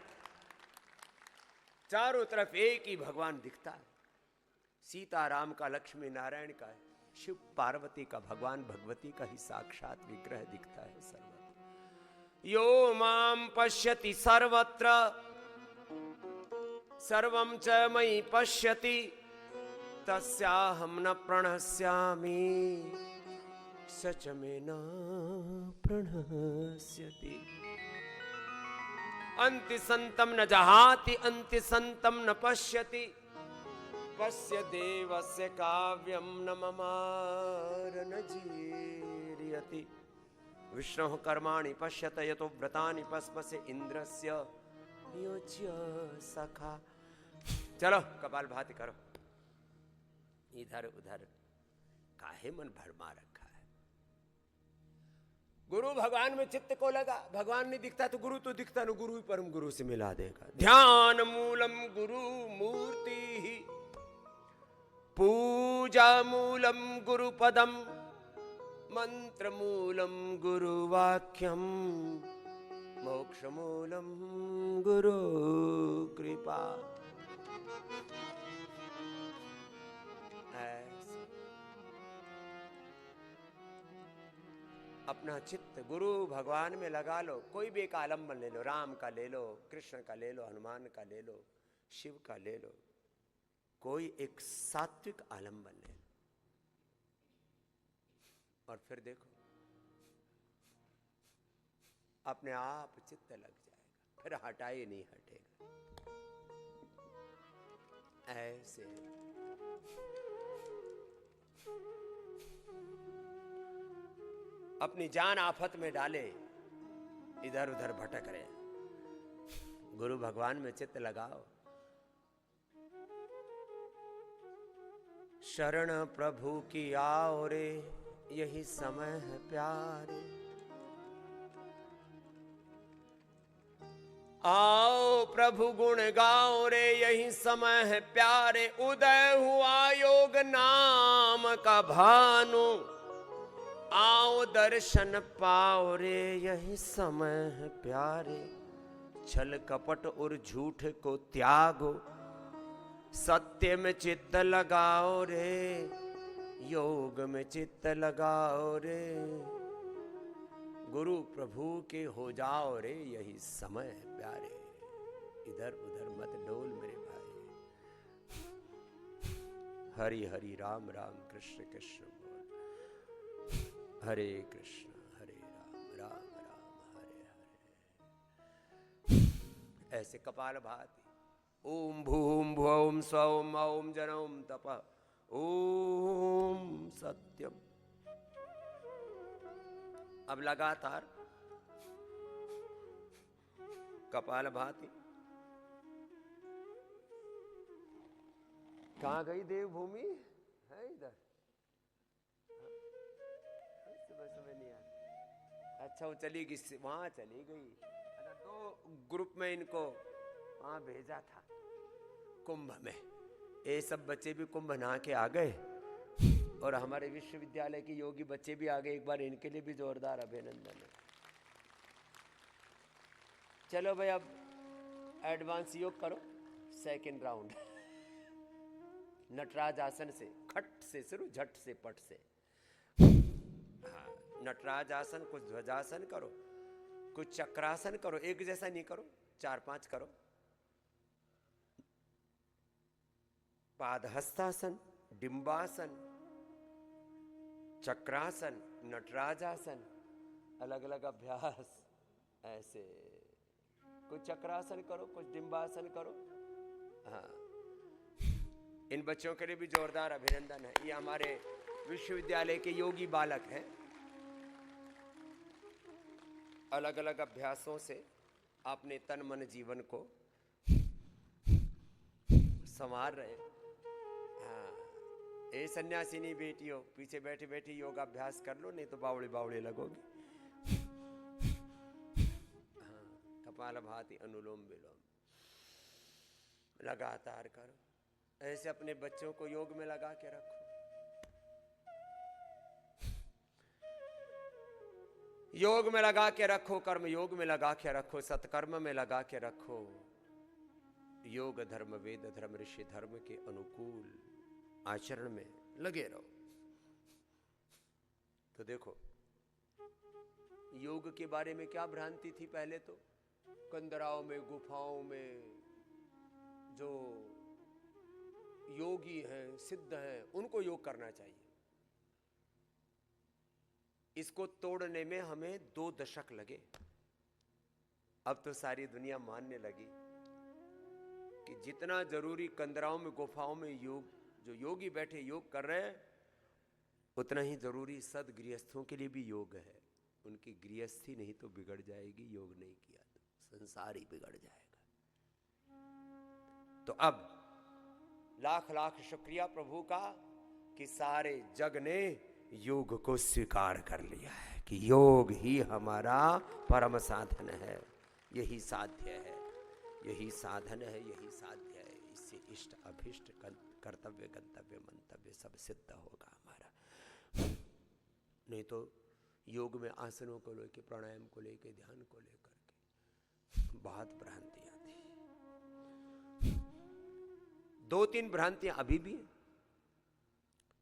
चारों तरफ एक ही भगवान दिखता है, सीता राम का, लक्ष्मी नारायण का, शिव पार्वती का, भगवान भगवती का ही साक्षात विग्रह दिखता है सर्वत्र। यो माम पश्यति सर्वत्र सर्वं च मयि पश्यति तस्याहं न प्रणश्यामि सच में न प्रणश्यति। अंति संतम न जहाति अंति संतम न पश्यति पश्य देवस्य काव्यम न ममार न जीर्यति। विष्णु कर्माणि पश्यत यतो व्रतानि पस्मसे इंद्रस्य योज्य सखा। चलो कपाल भाति करो, इधर उधर काहे मन भरमा रखा है। गुरु भगवान में चित्त को लगा, भगवान नहीं दिखता तो गुरु तो दिखता न, गुरु ही परम गुरु से मिला देगा। ध्यान मूलम गुरु मूर्ति ही पूजा मूलम गुरु पदम मंत्र मूलम गुरु वाक्यम मोक्ष मूलम गुरु कृपा। ऐसे अपना चित्त गुरु भगवान में लगा लो, कोई भी एक आलम्बन ले लो, राम का ले लो, कृष्ण का ले लो, हनुमान का ले लो, शिव का ले लो, कोई एक सात्विक आलंबन ले और फिर देखो अपने आप चित्त लग जाएगा, फिर हटाए नहीं हटेगा। ऐसे अपनी जान आफत में डाले, इधर उधर भटक रहे, गुरु भगवान में चित्त लगाओ। शरण प्रभु की आओ रे यही समय है प्यारे, आओ प्रभु गुण गाओ रे यही समय है प्यारे। उदय हुआ योग नाम का भानु, आओ दर्शन पाओ रे यही समय है प्यारे। छल कपट और झूठ को त्यागो, सत्य में चित्त लगाओ रे, योग में चित्त लगाओ रे। गुरु प्रभु के हो जाओ रे यही समय है प्यारे। इधर उधर मत डोल मेरे भाई। हरि हरि राम राम कृष्ण कृष्ण बोल, हरे कृष्ण हरे राम राम राम हरे हरे। ऐसे कपाल भाति ओम भूम भुवं स्वं ओम जनम तप ओम सत्यम। अब लगातार कपाल भाति। कहाँ गई देवभूमि है? इधर सुबह सुबह नहीं आ। अच्छा वो चली गई, वहां चली गई। अच्छा दो ग्रुप में इनको वहां भेजा था कुंभ में, ये सब बच्चे भी कुंभ नहा के आ गए और हमारे विश्वविद्यालय के योगी बच्चे भी आ गए। एक बार इनके लिए भी जोरदार अभिनंदन है। चलो भाई अब एडवांस योग करो, सेकंड राउंड। नटराज आसन से, खट से शुरू, झट से पट से। हाँ, नटराज आसन, कुछ ध्वजासन करो, कुछ चक्रासन करो, एक जैसा नहीं करो, 4-5 करो। पादहस्तासन, डिंबासन, चक्रासन, नटराजासन, अलग अलग अभ्यास। ऐसे कुछ चक्रासन करो, कुछ डिंबासन करो। हाँ, इन बच्चों के लिए भी जोरदार अभिनंदन है। ये हमारे विश्वविद्यालय के योगी बालक हैं। अलग अलग अभ्यासों से अपने तन मन जीवन को संवार रहे। हाँ, ए सन्यासिनी बेटियों, पीछे बैठे बैठे योगाभ्यास कर लो, नहीं तो बावड़े बावड़े लगोगे। कपालभाति, अनुलोम विलोम लगातार करो। ऐसे अपने बच्चों को योग में लगा के रखो। योग में लगा के रखो, कर्म योग में लगा के रखो, सत्कर्म में लगा के रखो। योग धर्म, वेद धर्म, ऋषि धर्म के अनुकूल आचरण में लगे रहो। तो देखो योग के बारे में क्या भ्रांति थी पहले तो, कंदराओं में, गुफाओं में जो योगी हैं, सिद्ध हैं, उनको योग करना चाहिए। इसको तोड़ने में हमें 2 दशक लगे। अब तो सारी दुनिया मानने लगी कि जितना जरूरी कंदराओं में, गुफाओं में योग, जो योगी बैठे योग कर रहे हैं, उतना ही जरूरी सदगृहस्थों के लिए भी योग है। उनकी गृहस्थी नहीं तो बिगड़ जाएगी, योग नहीं किया तो संसार ही बिगड़ जाएगा। तो अब लाख लाख शुक्रिया प्रभु का कि सारे जग ने योग को स्वीकार कर लिया है कि योग ही हमारा परम साधन है, यही साध्य है, यही साधन है, यही साध्य है। इससे इष्ट अभिष्ट कर्तव्य गंतव्य मंतव्य सब सिद्ध होगा हमारा। नहीं तो योग में आसनों को लेके, प्राणायाम को लेके, ध्यान को लेकर के बहुत भ्रांतियां थी। 2-3 भ्रांतियां अभी भी हैं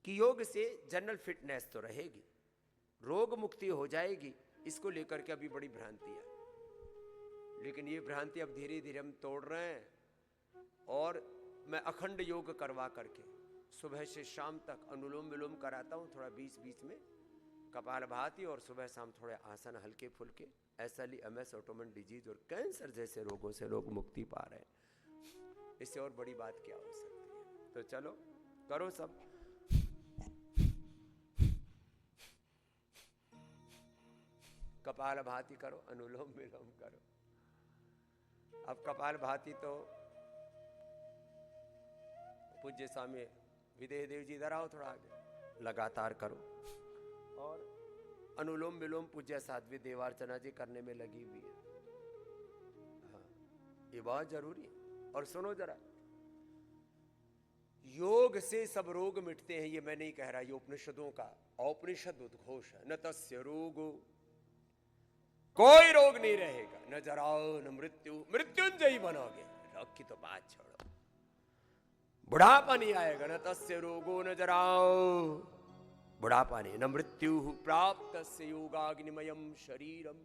कि योग से जनरल फिटनेस तो रहेगी, रोग मुक्ति हो जाएगी, इसको लेकर के अभी बड़ी भ्रांति है। लेकिन ये भ्रांति अब धीरे धीरे हम तोड़ रहे हैं। और मैं अखंड योग करवा करके सुबह से शाम तक अनुलोम विलोम कराता हूँ, थोड़ा बीच बीच में कपालभाति, और सुबह शाम थोड़े आसन हल्के फुल्के। SLE, MS, ऑटोइम्यून डिजीज और कैंसर जैसे रोगों से लोग मुक्ति पा रहे हैं। इससे और बड़ी बात क्या हो सकती है। तो चलो करो सब। कपालभाति करो, अनुलोम विलोम करो। अब कपालभाति तो पूज्य स्वामी विदेह देव जी इधर आओ थोड़ा आगे, लगातार करो। और अनुलोम विलोम पूज्य साध्वी देवार्चना जी करने में लगी हुई है। हाँ, ये बहुत जरूरी है। और सुनो जरा, योग से सब रोग मिटते हैं, ये मैं नहीं कह रहा, ये उपनिषदों का औपनिषद उद्घोष है। न तस्य रोगो, कोई रोग नहीं रहेगा, न जराओ न मृत्यु, मृत्युंजयी बनोगे। रोग की तो बात छोड़ो, बुढ़ापा नहीं आएगा। न तस्य रोगो न जराओ, बुढ़ापा नहीं, न मृत्यु प्राप्त से योगाग्निमयम शरीरम।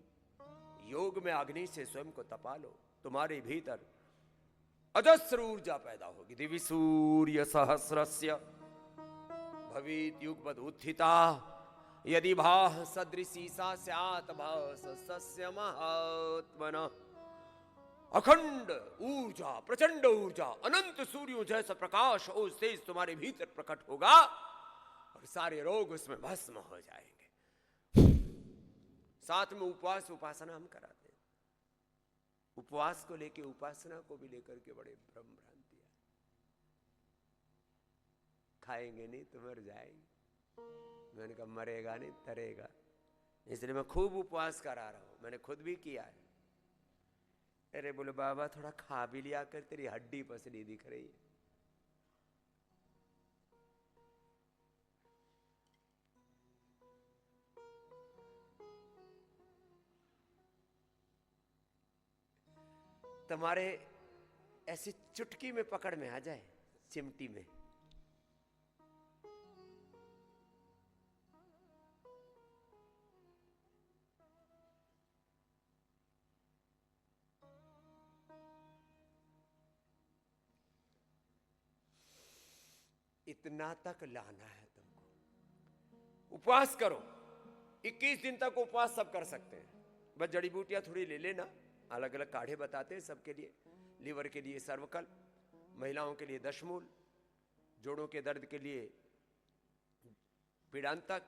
योग में अग्नि से स्वयं को तपा लो, तुम्हारे भीतर अजस्र ऊर्जा पैदा होगी। दिवि सूर्य सहस्रस्य भवेत् युगपद उत्थिता, यदि भाः सदृशी सा स्यात् भास सस्य महात्मनः। अखंड ऊर्जा, प्रचंड ऊर्जा, अनंत सूर्यों जैसा प्रकाश और तेज तुम्हारे भीतर प्रकट होगा और सारे रोग उसमें भस्म हो जाएंगे। साथ में उपवास उपासना हम कराते हैं। उपवास को लेके, उपासना को भी लेकर के बड़े भ्रम भ्रांति है। खाएंगे नहीं तो मर जाएंगे। मैंने कहा मरेगा नहीं तरेगा, इसलिए मैं खूब उपवास करा रहा हूं। मैंने खुद भी किया है। अरे बोले बाबा थोड़ा खा भी लिया कर, तेरी हड्डी पसली दिख रही है। तुम्हारे ऐसी चुटकी में पकड़ में आ जाए, चिमटी में, इतना तक लाना है तुमको। उपवास करो, 21 दिन तक उपवास सब कर सकते हैं। बस जड़ी बूटियां थोड़ी ले लेना, अलग अलग काढ़े बताते हैं सबके लिए। लीवर के लिए सर्वकल, महिलाओं के लिए दशमूल, जोड़ों के दर्द के लिए पीड़ांतक,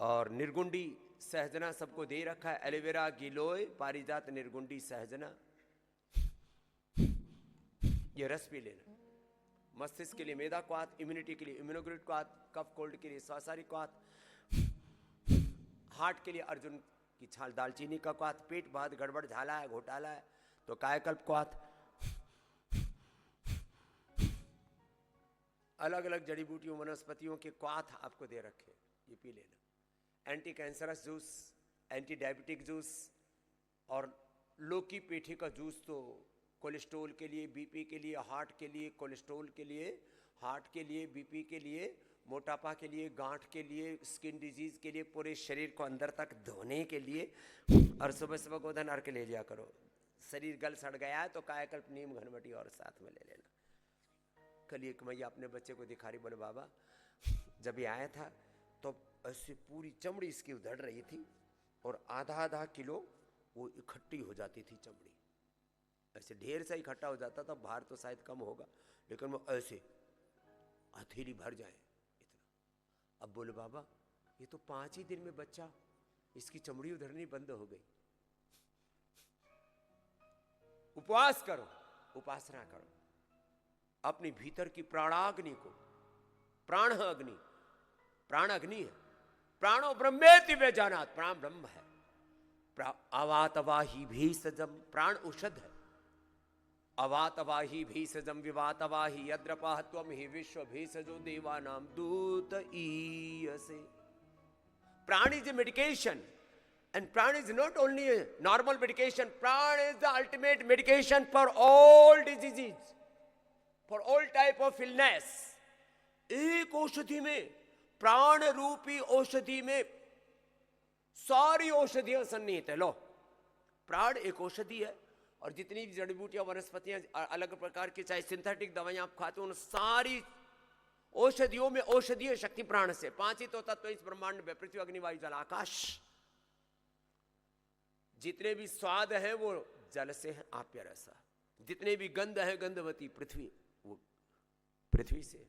और निर्गुंडी सहजना सबको दे रखा है। एलोवेरा, गिलोय, पारिजात, निर्गुंडी, सहजना, ये रस पी लेना। मस्तिष्क के लिए मेदा क्वाथ, इम्यूनिटी के लिए इम्यूनोग्लोबुलिन क्वाथ, कफ कोल्ड के लिए स्वासारी क्वाथ, हार्ट के लिए अर्जुन की छाल, दालचीनी का क्वाथ, पेट बहुत गड़बड़ झाला है, घोटाला है तो कायाकल्प क्वाथ। अलग अलग जड़ी बूटियों वनस्पतियों के क्वाथ आपको दे रखे, ये पी लेना। Anti cancerous juice, anti diabetic juice और लौकी पेठी का जूस तो कोलेस्ट्रॉल के लिए, बीपी के लिए, हार्ट के लिए, कोलेस्ट्रॉल के लिए, हार्ट के लिए, बीपी के लिए, मोटापा के लिए, गांठ के लिए, स्किन डिजीज के लिए, पूरे शरीर को अंदर तक धोने के लिए। और सुबह सुबह गोधन अर्घ ले लिया करो। शरीर गल सड़ गया है तो कायाकल्प, नीम, घनवटी और साथ में ले लेना। कल एक मैया अपने बच्चे को दिखा रही, बोले बाबा जब ये आया था तो ऐसे पूरी चमड़ी इसकी उधड़ रही थी और आधा आधा किलो वो इकट्ठी हो जाती थी चमड़ी, ऐसे ढेर सा इकट्ठा हो जाता था। भार तो शायद कम होगा लेकिन वो ऐसे हथेली भर जाए इतना। अब बोले बाबा ये तो 5 ही दिन में बच्चा, इसकी चमड़ी उधरनी बंद हो गई। उपवास करो, उपासना करो, अपनी भीतर की प्राणाग्नि को, प्राण अग्नि, प्राण अग्नि है, प्राणो ब्रह्मेति वे जानात, प्राण ब्रह्म है। अवातवाही भेषजम, प्राण औषध है। अवातवाही भेषजम विवातवाही यद्रपाह त्वं हि विश्व भेषजो देवानां दूत ईयसे। Pran is a medication, and pran is not only a normal medication, pran is the ultimate medication for all diseases, for all type of illness. एक औषधि में, प्राण रूपी औषधि में सारी औषधियां सन्निहित है। लो, प्राण एक औषधि है और जितनी भी जड़ी बूटियां, वनस्पतियां, अलग प्रकार की चाहे सिंथेटिक दवाइयां आप खाते हो, उन सारी औषधियों में औषधीय शक्ति प्राण से। 5 ही तो तत्व इस ब्रह्मांड में, पृथ्वी, अग्नि, वायु, जल, आकाश। जितने भी स्वाद हैं वो जल से है, आप्य रसा। जितने भी गंध है, गंधवती पृथ्वी, वो पृथ्वी से।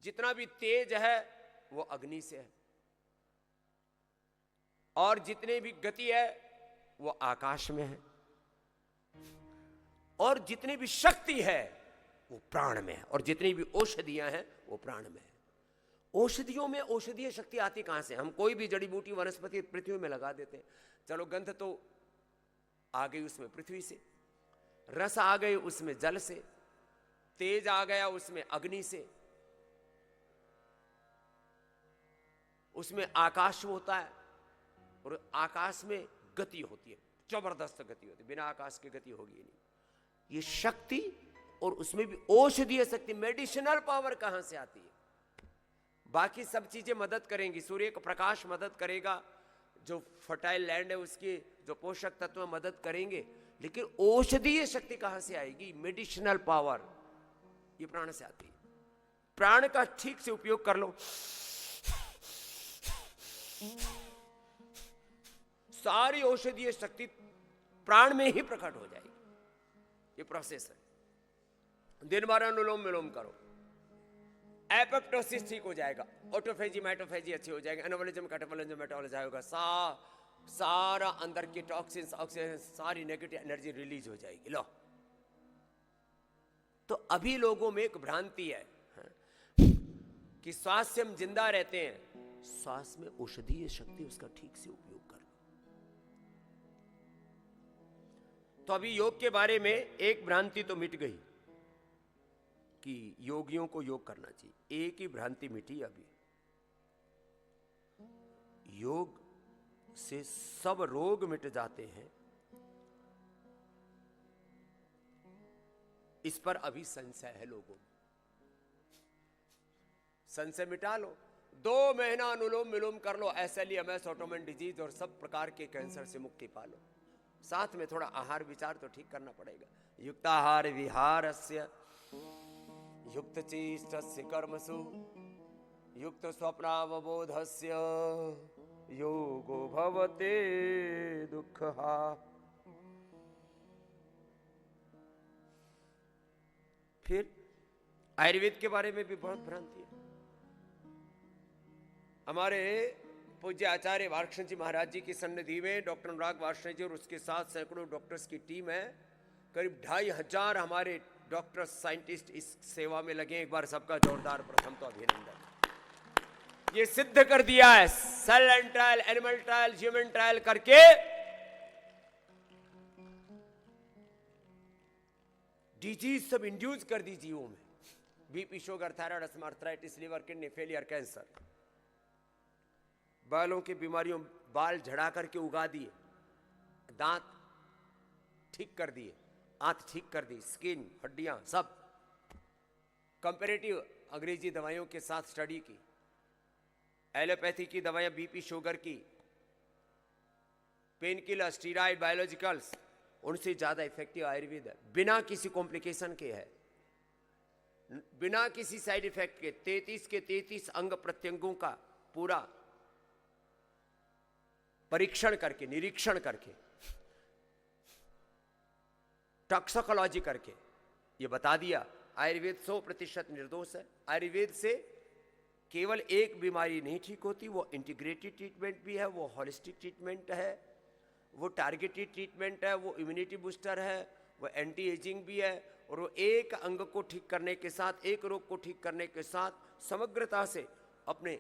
जितना भी तेज है वो अग्नि से है, और जितने भी गति है वो आकाश में है, और जितनी भी शक्ति है वो प्राण में है, और जितनी भी औषधियां हैं वो प्राण में है। औषधियों में औषधीय शक्ति आती कहां से? हम कोई भी जड़ी बूटी, वनस्पति पृथ्वी में लगा देते हैं। चलो, गंध तो आ गई उसमें पृथ्वी से, रस आ गए उसमें जल से, तेज आ गया उसमें अग्नि से, उसमें आकाश होता है, और आकाश में गति होती है, जबरदस्त गति होती है, बिना आकाश की गति होगी नहीं। ये शक्ति, और उसमें भी औषधीय शक्ति, मेडिसिनल पावर कहां से आती है? बाकी सब चीजें मदद करेंगी, सूर्य का प्रकाश मदद करेगा, जो फर्टाइल लैंड है उसके जो पोषक तत्व मदद करेंगे, लेकिन औषधीय शक्ति कहां से आएगी? मेडिसिनल पावर ये प्राण से आती है। प्राण का ठीक से उपयोग कर लो, सारी औषधीय शक्ति प्राण में ही प्रकट हो जाएगी। ये प्रोसेस है। दिन भर अनुलोम विलोम करो, एपोप्टोसिस ठीक हो जाएगा, ऑटोफेजी माइटोफेजी अच्छी हो जाएगी, एनाबॉलिज्म कैटाबॉलिज्म मेटाबॉलिज्म होगा, सारा अंदर की टॉक्सिन्स, ऑक्सीजन, सारी नेगेटिव एनर्जी रिलीज हो जाएगी। लो, तो अभी लोगों में एक भ्रांति है कि श्वास से हम जिंदा रहते हैं। श्वास में औषधीय शक्ति, उसका ठीक से उपयोग कर लो। तो अभी योग के बारे में एक भ्रांति तो मिट गई कि योगियों को योग करना चाहिए। एक ही भ्रांति मिटी अभी, योग से सब रोग मिट जाते हैं। इस पर अभी संशय है लोगों में। संशय मिटा लो, 2 महीना अनुलोम विलोम कर लो, SLE, ऑटोइम्यून डिजीज और सब प्रकार के कैंसर से मुक्ति पा लो। साथ में थोड़ा आहार विचार तो ठीक करना पड़ेगा। युक्ताहार विहारस्य युक्त चेष्टस्य कर्मसु युक्त स्वप्नावबोधस्य योगो भवते दुःखहा। फिर आयुर्वेद के बारे में भी बहुत भ्रांति है। हमारे पूज्य आचार्य वार्ष्णेय जी महाराज जी की सन्निधि में डॉक्टर अनुराग वार्ष्णेय जी और उसके साथ सैकड़ों डॉक्टर्स की टीम है। करीब 2500 हमारे डॉक्टर साइंटिस्ट इस सेवा में लगे। एक बार सबका जोरदार प्रथम तो अभिनंदन। ये सिद्ध कर दिया है cell and trial, animal trial, human trial करके डिजीज सब इंड्यूस कर दी जीवों में, BP, sugar, thyroid, asthma, arthritis, liver, kidney failure, cancer, बालों की बीमारियों, बाल झड़ा करके उगा दिए, दांत ठीक कर दिए, आंत ठीक कर दी, स्किन, हड्डियां सब। कंपैरेटिव अंग्रेजी दवाइयों के साथ स्टडी की, एलोपैथी की दवाइयां बीपी, शुगर की, पेन किलर, स्टीरॉइड, बायोलॉजिकल्स, उनसे ज्यादा इफेक्टिव आयुर्वेद है, बिना किसी कॉम्प्लिकेशन के है, बिना किसी साइड इफेक्ट के। 33 के 33 अंग प्रत्यंगों का पूरा परीक्षण करके, निरीक्षण करके, टॉक्सिकोलॉजी करके ये बता दिया आयुर्वेद 100% निर्दोष है। आयुर्वेद से केवल एक बीमारी नहीं ठीक होती, वो इंटीग्रेटेड ट्रीटमेंट भी है, वो होलिस्टिक ट्रीटमेंट है, वो टारगेटेड ट्रीटमेंट है, वो इम्यूनिटी बूस्टर है, वो एंटी एजिंग भी है, और वो एक अंग को ठीक करने के साथ, एक रोग को ठीक करने के साथ समग्रता से अपने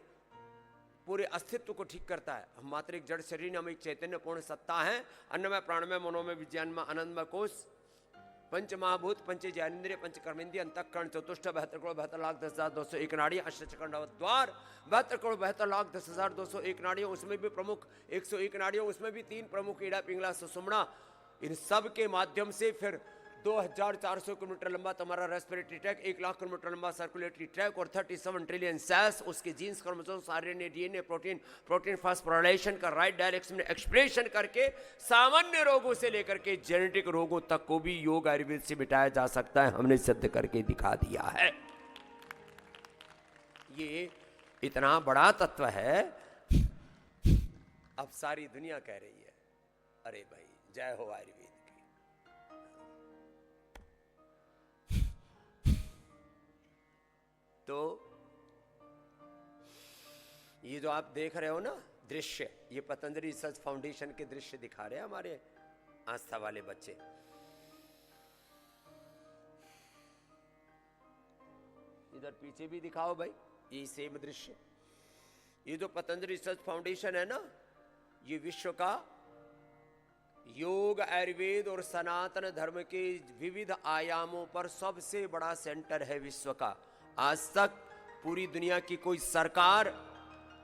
पूरे अस्तित्व को ठीक करता है। हम मात्र एक जड़ शरीर, हम एक चैतन्यपूर्ण सत्ता है, अन्नमय, प्राणमय, मनोमय, विज्ञानमय, आनंदमय कोश, पंच महाभूत, पंच ज्ञानेन्द्रिय, पंच कर्मेंद्रिय, अंतःकरण, चतुष्ट, 72 करोड़ 72 लाख 10,201 नाड़ियां, अष्टचक्र द्वार, 72 करोड़ 72 लाख 10,201 नाड़ियों, उसमें भी प्रमुख 101 नाड़ियों, उसमें भी 3 प्रमुख ईड़ा, पिंगला, सुषुम्ना, इन सब के माध्यम से फिर 2,400 किलोमीटर लंबा तुम्हारा रेस्पिरेटरी ट्रैक, 1 लाख किलोमीटर लंबा सर्कुलेटरी ट्रैक, और 37 ट्रिलियन सेल्स, उसके genes, chromosomes, RNA, DNA, protein phosphorylation का राइट डायरेक्शन में एक्सप्रेशन करके सामान्य रोगों से लेकर के जेनेटिक रोगों तक को भी योग आयुर्वेद से मिटाया जा सकता है। हमने सिद्ध करके दिखा दिया है। ये इतना बड़ा तत्व है, अब सारी दुनिया कह रही है अरे भाई जय हो आयुर्वेद। तो ये जो आप देख रहे हो ना दृश्य, ये पतंजलि रिसर्च फाउंडेशन के दृश्य दिखा रहे हैं हमारे आस्था वाले बच्चे। इधर पीछे भी दिखाओ भाई, ये सेम दृश्य। ये जो पतंजलि रिसर्च फाउंडेशन है ना, ये विश्व का योग, आयुर्वेद और सनातन धर्म के विविध आयामों पर सबसे बड़ा सेंटर है विश्व का। आज तक पूरी दुनिया की कोई सरकार,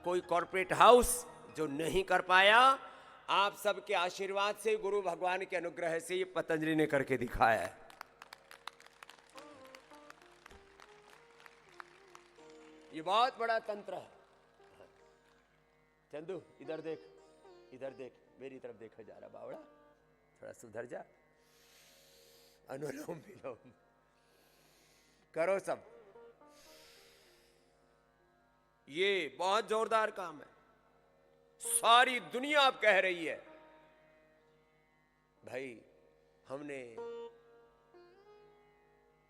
कोई कॉर्पोरेट हाउस जो नहीं कर पाया, आप सबके आशीर्वाद से, गुरु भगवान के अनुग्रह से ये पतंजलि ने करके दिखाया है। ये बहुत बड़ा तंत्र है। चंदू इधर देख, इधर देख, मेरी तरफ देखा जा रहा बावड़ा, थोड़ा सुधर जा, अनुलोम विलोम करो सब। ये बहुत जोरदार काम है, सारी दुनिया अब कह रही है भाई हमने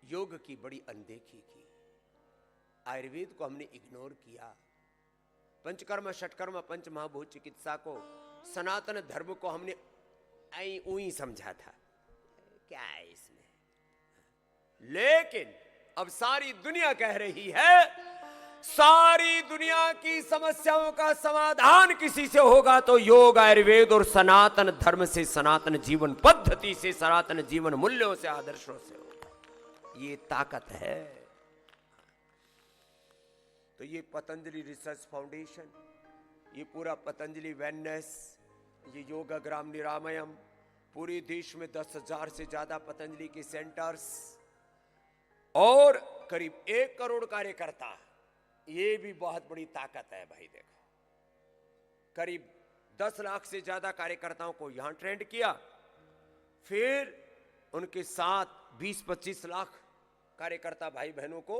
योग की बड़ी अनदेखी की, आयुर्वेद को हमने इग्नोर किया, पंचकर्म, षटकर्म, पंच महाभूत चिकित्सा को, सनातन धर्म को हमने ऐ ऊई समझा था, क्या है इसमें। लेकिन अब सारी दुनिया कह रही है, सारी दुनिया की समस्याओं का समाधान किसी से होगा तो योग, आयुर्वेद और सनातन धर्म से, सनातन जीवन पद्धति से, सनातन जीवन मूल्यों से, आदर्शों से होगा। ये ताकत है। तो ये पतंजलि रिसर्च फाउंडेशन, ये पूरा पतंजलि वेलनेस, ये योगाग्राम निरामयम, पूरे देश में 10,000 से ज्यादा पतंजलि के सेंटर्स और करीब 1 करोड़ कार्यकर्ता, ये भी बहुत बड़ी ताकत है भाई। देखो करीब 10 लाख से ज्यादा कार्यकर्ताओं को यहां ट्रेंड किया, फिर उनके साथ 20-25 लाख कार्यकर्ता भाई बहनों को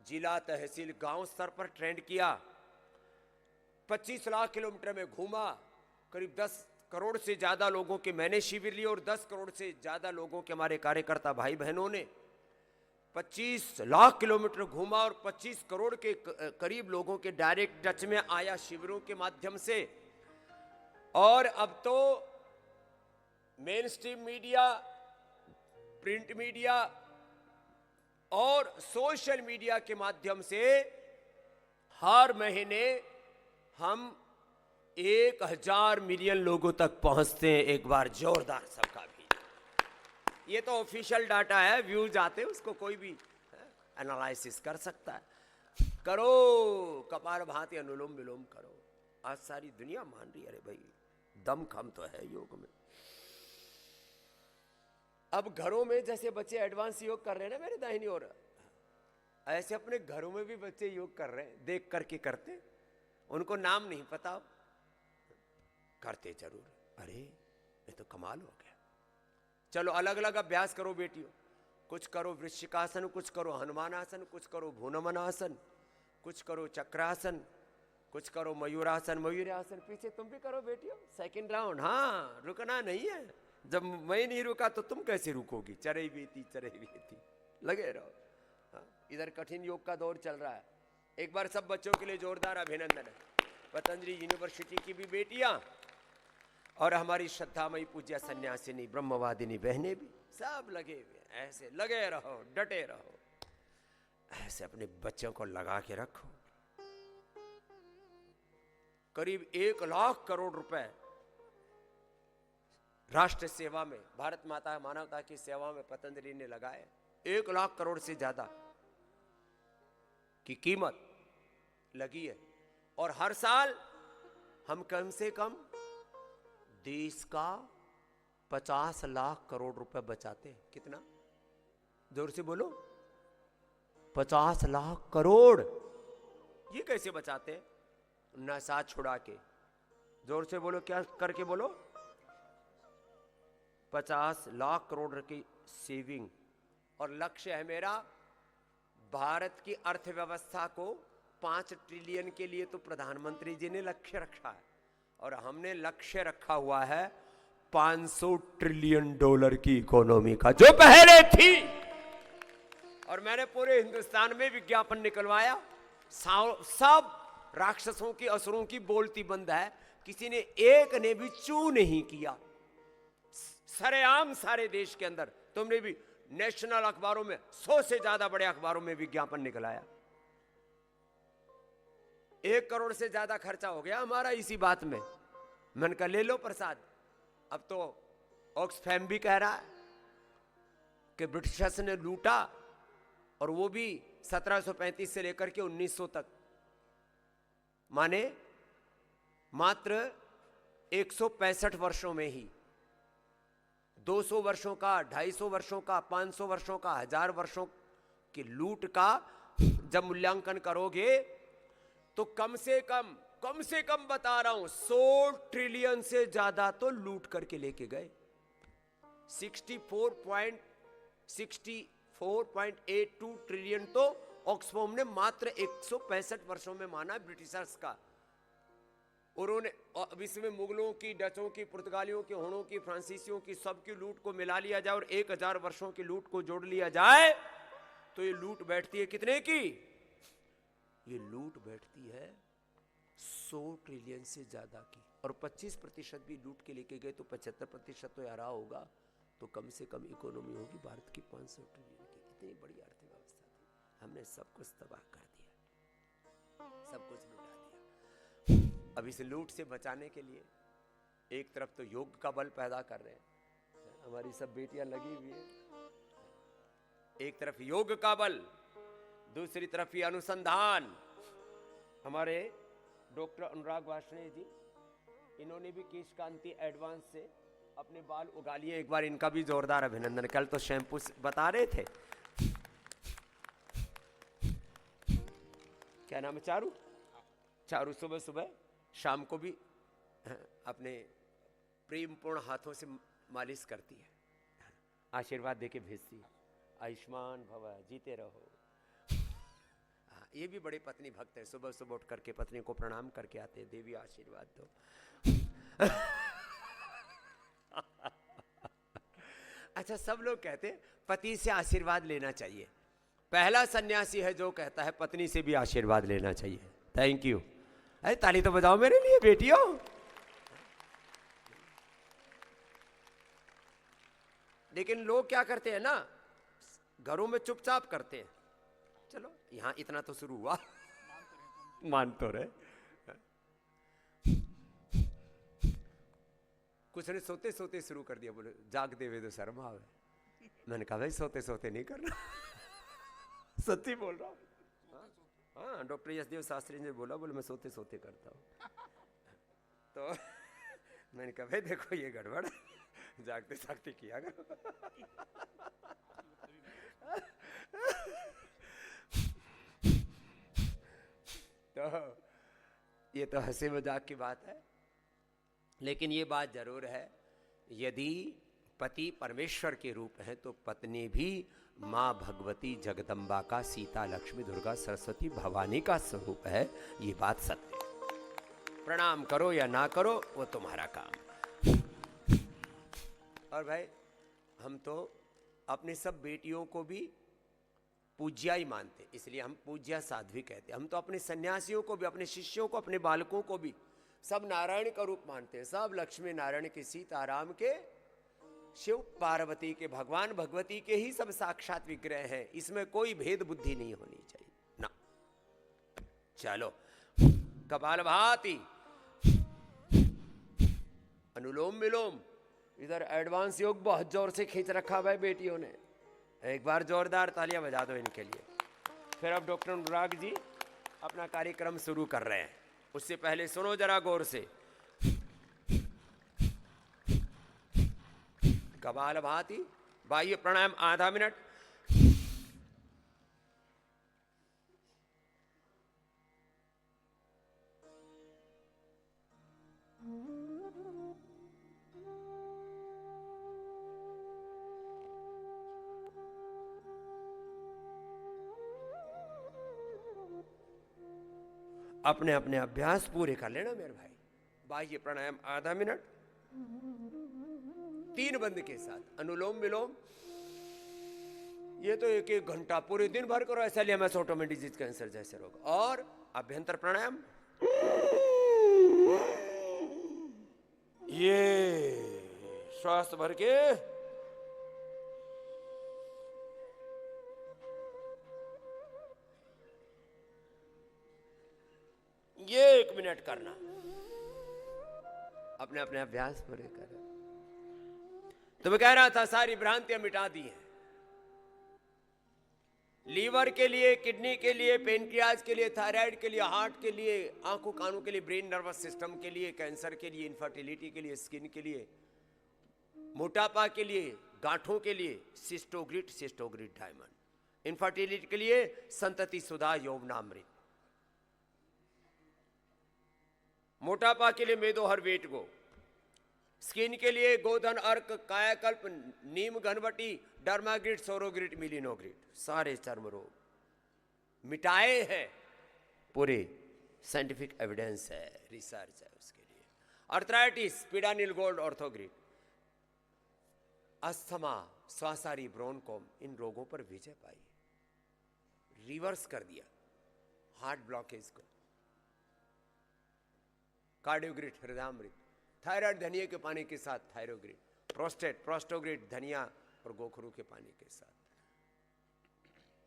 जिला, तहसील, गांव स्तर पर ट्रेंड किया, 25 लाख किलोमीटर में घूमा, करीब 10 करोड़ से ज्यादा लोगों के मैंने शिविर लिए, और 10 करोड़ से ज्यादा लोगों के हमारे कार्यकर्ता भाई बहनों ने 25 लाख किलोमीटर घूमा, और 25 करोड़ के करीब लोगों के डायरेक्ट टच में आया शिविरों के माध्यम से। और अब तो main stream media, print media और सोशल मीडिया के माध्यम से हर महीने हम 1000 मिलियन लोगों तक पहुंचते हैं। एक बार जोरदार सबका भी। ये तो ऑफिशियल डाटा है, व्यूज आते हैं, उसको कोई भी एनालिसिस कर सकता है। करो कपालभाति, अनुलोम विलोम करो। आज सारी दुनिया मान रही है, अरे भाई दम खम तो है योग में। अब घरों में जैसे बच्चे एडवांस योग कर रहे हैं ना मेरे दाहिनी ओर, ऐसे अपने घरों में भी बच्चे योग कर रहे हैं, देख करके करते। उनको नाम नहीं पता, करते जरूर। अरे ये तो कमाल हो गया। चलो अलग अलग अभ्यास करो बेटियों, कुछ करो वृश्चिकासन, कुछ करो हनुमानासन, कुछ करो भूनमनासन, कुछ करो चक्रासन, कुछ करो मयूरासन। मयूरासन पीछे तुम भी करो बेटियों, सेकंड राउंड। हाँ, रुकना नहीं है। जब मैं नहीं रुका तो तुम कैसे रुकोगी? चरई बेती लगे रहो। हाँ, इधर कठिन योग का दौर चल रहा है। एक बार सब बच्चों के लिए जोरदार अभिनंदन है। पतंजलि यूनिवर्सिटी की भी बेटियां और हमारी श्रद्धामयी पूज्य सन्यासिनी ब्रह्मवादिनी बहनें भी सब लगे हुए। ऐसे लगे रहो, डटे रहो, ऐसे अपने बच्चों को लगा के रखो। करीब 1 लाख करोड़ रुपए राष्ट्र सेवा में, भारत माता मानवता की सेवा में पतंजलि ने लगाए। 1 लाख करोड़ से ज्यादा की कीमत लगी है। और हर साल हम कम से कम देश का 50 लाख करोड़ रुपए बचाते हैं। कितना? जोर से बोलो। 50 लाख करोड़। ये कैसे बचाते हैं? नशा छुड़ा के। जोर से बोलो, क्या करके बोलो? 50 लाख करोड़ की सेविंग। और लक्ष्य है मेरा, भारत की अर्थव्यवस्था को 5 ट्रिलियन के लिए तो प्रधानमंत्री जी ने लक्ष्य रखा है, और हमने लक्ष्य रखा हुआ है 500 ट्रिलियन डॉलर की इकोनॉमी का, जो पहले थी। और मैंने पूरे हिंदुस्तान में विज्ञापन निकलवाया। सब राक्षसों की, असुरों की बोलती बंद है, किसी ने एक ने भी चू नहीं किया। सरेआम सारे देश के अंदर तुमने भी नेशनल अखबारों में, 100 से ज्यादा बड़े अखबारों में विज्ञापन निकलाया। 1 करोड़ से ज्यादा खर्चा हो गया हमारा इसी बात में। मैंने कहा ले लो प्रसाद। अब तो ऑक्सफैम भी कह रहा है कि ब्रिटिशर्स ने लूटा, और वो भी 1735 से लेकर के 1900 तक, माने मात्र 165 वर्षों में ही 200 वर्षों का, 250 वर्षों का, 500 वर्षों का, 1000 वर्षों की लूट का जब मूल्यांकन करोगे तो कम से कम बता रहा हूं 100 ट्रिलियन से ज्यादा तो लूट करके लेके गए। 64.82 ट्रिलियन तो ऑक्सफोम ने मात्र 165 वर्षों में माना ब्रिटिशर्स का। उन्होंने अब इसमें मुगलों की, डचों की, पुर्तगालियों की, होनों की, फ्रांसीसियों की, सबकी लूट को मिला लिया जाए और 1000 वर्षों की लूट को जोड़ लिया जाए तो ये लूट बैठती है कितने की? ये लूट बैठती है 100 ट्रिलियन से ज्यादा की। और 25% भी लूट के लेके गए तो 75% तो यारा होगा, तो कम से कम इकोनॉमी होगी भारत की 500 ट्रिलियन की। इतनी बड़ी अर्थव्यवस्था थी, हमने सब कुछ तबाह कर दिया, सब कुछ लुटा दिया। अब इस लूट से बचाने के लिए एक तरफ तो योग का बल पैदा कर रहे हैं, हमारी सब बेटियां लगी हुई है। एक तरफ योग का बल, दूसरी तरफ ये अनुसंधान। हमारे डॉक्टर अनुराग वार्ष्णेय जी, इन्होंने भी केश कांति एडवांस से अपने बाल उगा लिए। एक बार इनका भी जोरदार अभिनंदन। कल तो शैम्पू बता रहे थे, क्या नाम है? चारू सुबह सुबह शाम को भी अपने प्रेमपूर्ण हाथों से मालिश करती है, आशीर्वाद देके भेजती है, आयुष्मान भव, जीते रहो। ये भी बड़े पत्नी भक्त है, सुबह सुबह उठ करके पत्नी को प्रणाम करके आते हैं, देवी आशीर्वाद दो। अच्छा, सब लोग कहते हैं पति से आशीर्वाद लेना चाहिए। पहला सन्यासी है जो कहता है पत्नी से भी आशीर्वाद लेना चाहिए। Thank you. अरे ताली तो बजाओ मेरे लिए बेटियों। लेकिन लोग क्या करते हैं ना, घरों में चुपचाप करते हैं। चलो यहां इतना तो शुरू हुआ। मान तो रहे। कुछ ने सोते सोते शुरू कर दिया, बोले जागते हुए तो शर्म आवे। मैंने कहा भाई सोते सोते नहीं करना। सच्ची बोल रहा हूँ। हाँ, डॉक्टर यशदेव शास्त्री ने बोला, बोले मैं सोते सोते करता हूँ। तो मैंने कहा भाई देखो ये गड़बड़, जागते जागते किया करो। तो ये तो हंसी मजाक की बात है, लेकिन ये बात जरूर है, यदि पति परमेश्वर के रूप है तो पत्नी भी माँ भगवती जगदम्बा का, सीता लक्ष्मी दुर्गा सरस्वती भवानी का स्वरूप है। ये बात सत्य है। प्रणाम करो या ना करो वो तुम्हारा काम। और भाई हम तो अपने सब बेटियों को भी पूज्या ही मानते, इसलिए हम पूज्या साध्वी कहते हैं। हम तो अपने सन्यासियों को भी, अपने शिष्यों को, अपने बालकों को भी सब नारायण का रूप मानते हैं। सब लक्ष्मी नारायण के, सीताराम के, शिव पार्वती के, भगवान भगवती के ही सब साक्षात विग्रह हैं। इसमें कोई भेद बुद्धि नहीं होनी चाहिए ना। चलो कपालभाति, अनुलोम विलोम, इधर एडवांस योग बहुत जोर से खींच रखा है बेटियों ने। एक बार जोरदार तालियां बजा दो इनके लिए। फिर अब डॉक्टर अनुराग जी अपना कार्यक्रम शुरू कर रहे हैं, उससे पहले सुनो जरा गौर से। कपालभाति, बाह्य प्राणायाम आधा मिनट। अपने अपने अभ्यास पूरे कर लेना मेरे भाई। बाह्य प्राणायाम आधा मिनट, 3 बंद के साथ। अनुलोम विलोम ये तो 1-1 घंटा पूरे दिन भर करो, ऐसा लिया मैं ऑटोमेटिक डिजीज कैंसर जैसे रोग। और अभ्यंतर प्राणायाम, ये श्वास भर के ये 1 मिनट करना। अपने अपने अभ्यास पूरे कर। तो मैं कह रहा था सारी भ्रांतियां मिटा दी हैं। लीवर के लिए, किडनी के लिए, पेनक्रियाज के लिए, थायराइड के लिए, हार्ट के लिए, आंखों कानों के लिए, ब्रेन नर्वस सिस्टम के लिए, कैंसर के लिए, इनफर्टिलिटी के लिए, स्किन के लिए, मोटापा के लिए, गांठों के लिए सिस्टोग्रिड, सिस्टोग्रिड डायमंड, इनफर्टिलिटी के लिए संतति सुधा यौवनामृत, मोटापा के लिए मेदो हर वेट गो, स्किन के लिए गोधन अर्क, कायाकल्प, नीम घनवटी, डर्माग्रिड, सोरोग्रिड, मिलिनोग्रिड, सारे चर्म रोग मिटाए हैं। पूरे साइंटिफिक एविडेंस है, रिसर्च है उसके लिए। अर्थराइटिस, पिडानिल गोल्ड, ऑर्थोग्रिड, अस्थमा, श्वासारी, ब्रोनकोम, इन रोगों पर विजय पाई, रिवर्स कर दिया हार्ट ब्लॉकेज को। कार्डियोग्रिड, हृदयामृत, थायराइड धनिया के पानी के साथ थायरोग्रिड, प्रोस्टेट, प्रोस्टोग्रिड, धनिया और गोखरू के पानी के साथ,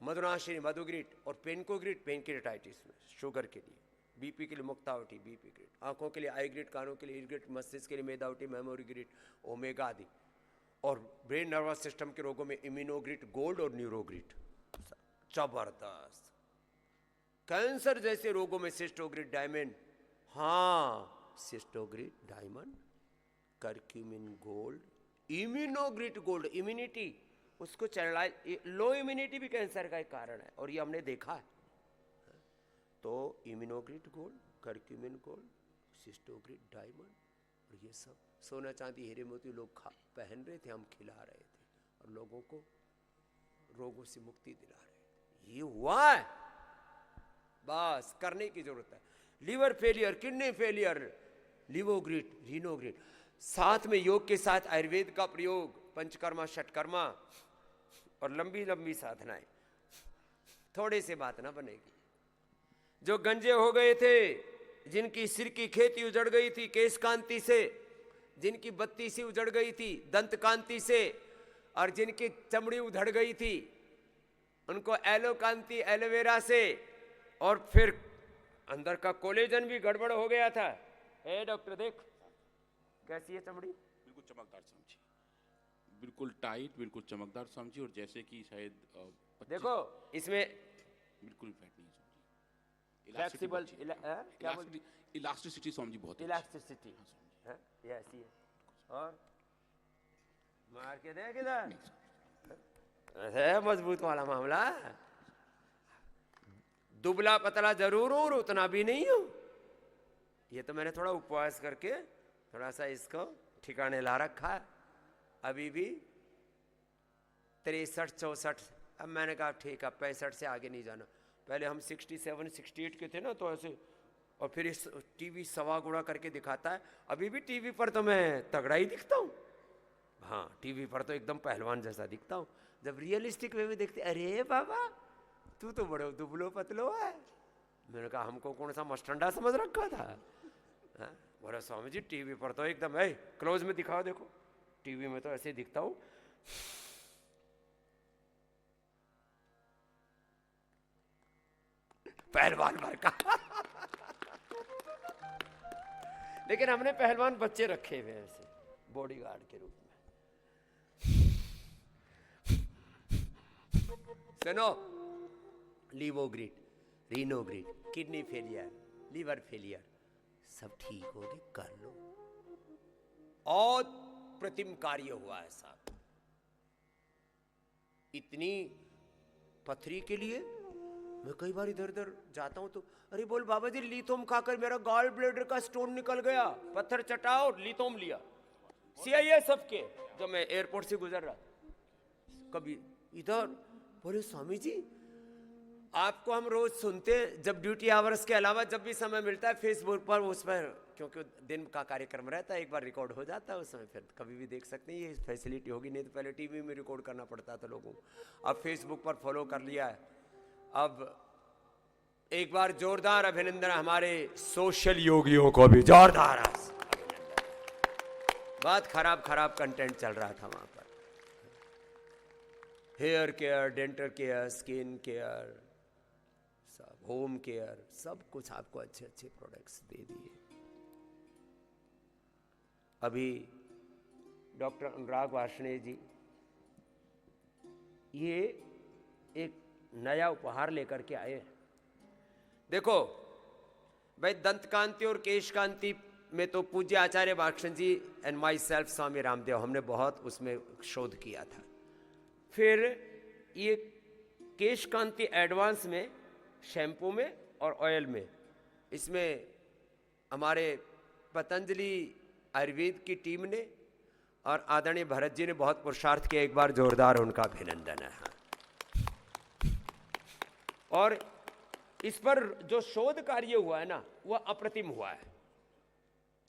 मधुनाशिनी, मधुग्रिड और पेनकोग्रिड, पेनक्रियाटाइटिस में, शुगर के लिए, बीपी के लिए मुक्तावटी, बीपी ग्रिड, आंखों के लिए आई ग्रिड, कानों के लिए ई ग्रिड, मस्तिष्क के लिए मेदावटी, मेमोरी ग्रिड, ओमेगा आदि, और ब्रेन नर्वस सिस्टम के रोगों में इम्यूनोग्रिड गोल्ड और न्यूरोग्रिड। जबरदस्त। कैंसर जैसे रोगों में सिस्टोग्रिड डायमंड, हाँ Cystogrid diamond, curcumin gold, Immunogrid gold, immunity उसको चढ़ा, लो इम्यूनिटी भी कैंसर का एक कारण है और ये हमने देखा है। तो Immunogrid gold, curcumin gold, सिस्टोग्रिड diamond, और ये सब सोना चांदी हीरे मोती लोग पहन रहे थे, हम खिला रहे थे और लोगों को रोगों से मुक्ति दिला रहे थे। ये हुआ है, बस करने की जरूरत है। Liver failure, kidney failure, Livogrid, Renogrid, साथ में योग के साथ आयुर्वेद का प्रयोग, पंचकर्मा, षटकर्मा और लंबी लंबी साधनाएं। थोड़े से बात ना बनेगी। जो गंजे हो गए थे, जिनकी सिर की खेती उजड़ गई थी केश कांति से, जिनकी बत्ती सी उजड़ गई थी दंत कांति से, और जिनकी चमड़ी उधड़ गई थी उनको एलो कांति, एलोवेरा से, और फिर अंदर का कोलेजन भी गड़बड़ हो गया था। ए डॉक्टर देख कैसी है चमड़ी, बिल्कुल चमकदार समझी, बिल्कुल टाइट, बिल्कुल चमकदार समझी, और जैसे कि शायद देखो इसमें बिल्कुल फैट नहीं समझी, फ्लेक्सिबल क्या बोलते, इलास्टिसिटी समझी, बहुत इलास्टिसिटी समझी। ये ऐसी है। और मार के देख इधर, है मजबूत वाला मामला। दुबला पतला जरूर हूं, उतना भी नहीं हूं। ये तो मैंने थोड़ा उपवास करके थोड़ा सा इसको ठिकाने ला रखा है। अभी भी 63-64, अब मैंने कहा ठीक है 65 से आगे नहीं जाना। पहले हम 67-68 के थे ना, तो ऐसे, और फिर इस टीवी सवा गुणा करके दिखाता है। अभी भी टीवी पर तो मैं तगड़ा ही दिखता हूँ। हाँ, टीवी पर तो एकदम पहलवान जैसा दिखता हूँ। जब रियलिस्टिक वे में देखते, अरे बाबा तू तो बड़े दुबलो पतलो है। मैंने कहा हमको कौन सा मस्टंडा समझ रखा था। बोले स्वामी जी टीवी पर तो एकदम है, क्लोज में दिखाओ, देखो टीवी में तो ऐसे दिखता हूँ। पहलवान भर का लेकिन हमने पहलवान बच्चे रखे हुए हैं ऐसे बॉडीगार्ड के रूप में। सुनो, लीवोग्रिड, रीनोग्रिड, किडनी फेलियर, लीवर फेलियर, सब ठीक हो गए, कर लो। और प्रतिम कार्य हुआ है साहब। इतनी पथरी के लिए मैं कई बार इधर उधर जाता हूं तो अरे बोल बाबा जी लिथोम खाकर मेरा गॉल ब्लेडर का स्टोन निकल गया। पत्थर चटाओ, लिथोम लिया। सीआईए सबके, जब मैं एयरपोर्ट से गुजर रहा कभी इधर, बोले स्वामी जी आपको हम रोज सुनते हैं, जब ड्यूटी आवर्स के अलावा जब भी समय मिलता है फेसबुक पर, उस पर क्योंकि दिन का कार्यक्रम रहता है, एक बार रिकॉर्ड हो जाता है उस समय, फिर कभी भी देख सकते हैं। ये फैसिलिटी होगी, नहीं तो पहले टीवी में रिकॉर्ड करना पड़ता था लोगों को, अब फेसबुक पर फॉलो कर लिया है। अब एक बार जोरदार अभिनंदन हमारे सोशल योगियों को भी, जोरदार अभिनंदन। बहुत खराब कंटेंट चल रहा था वहां पर। Hair care, dental care, skin care, सब होम केयर, सब कुछ आपको अच्छे अच्छे प्रोडक्ट्स दे दिए। अभी डॉक्टर अनुराग वार्ष्णेय जी ये एक नया उपहार लेकर के आए। देखो भाई, दंत कांति और केश कांति में तो पूज्य आचार्य वार्ष्णेय जी and my self Swami Ramdev हमने बहुत उसमें शोध किया था। फिर ये केश कांति एडवांस में, शैम्पू में और ऑयल में, इसमें हमारे पतंजलि आयुर्वेद की टीम ने और आदरणीय भरत जी ने बहुत पुरुषार्थ किया। एक बार जोरदार उनका अभिनंदन है। और इस पर जो शोध कार्य हुआ है ना, वह अप्रतिम हुआ है।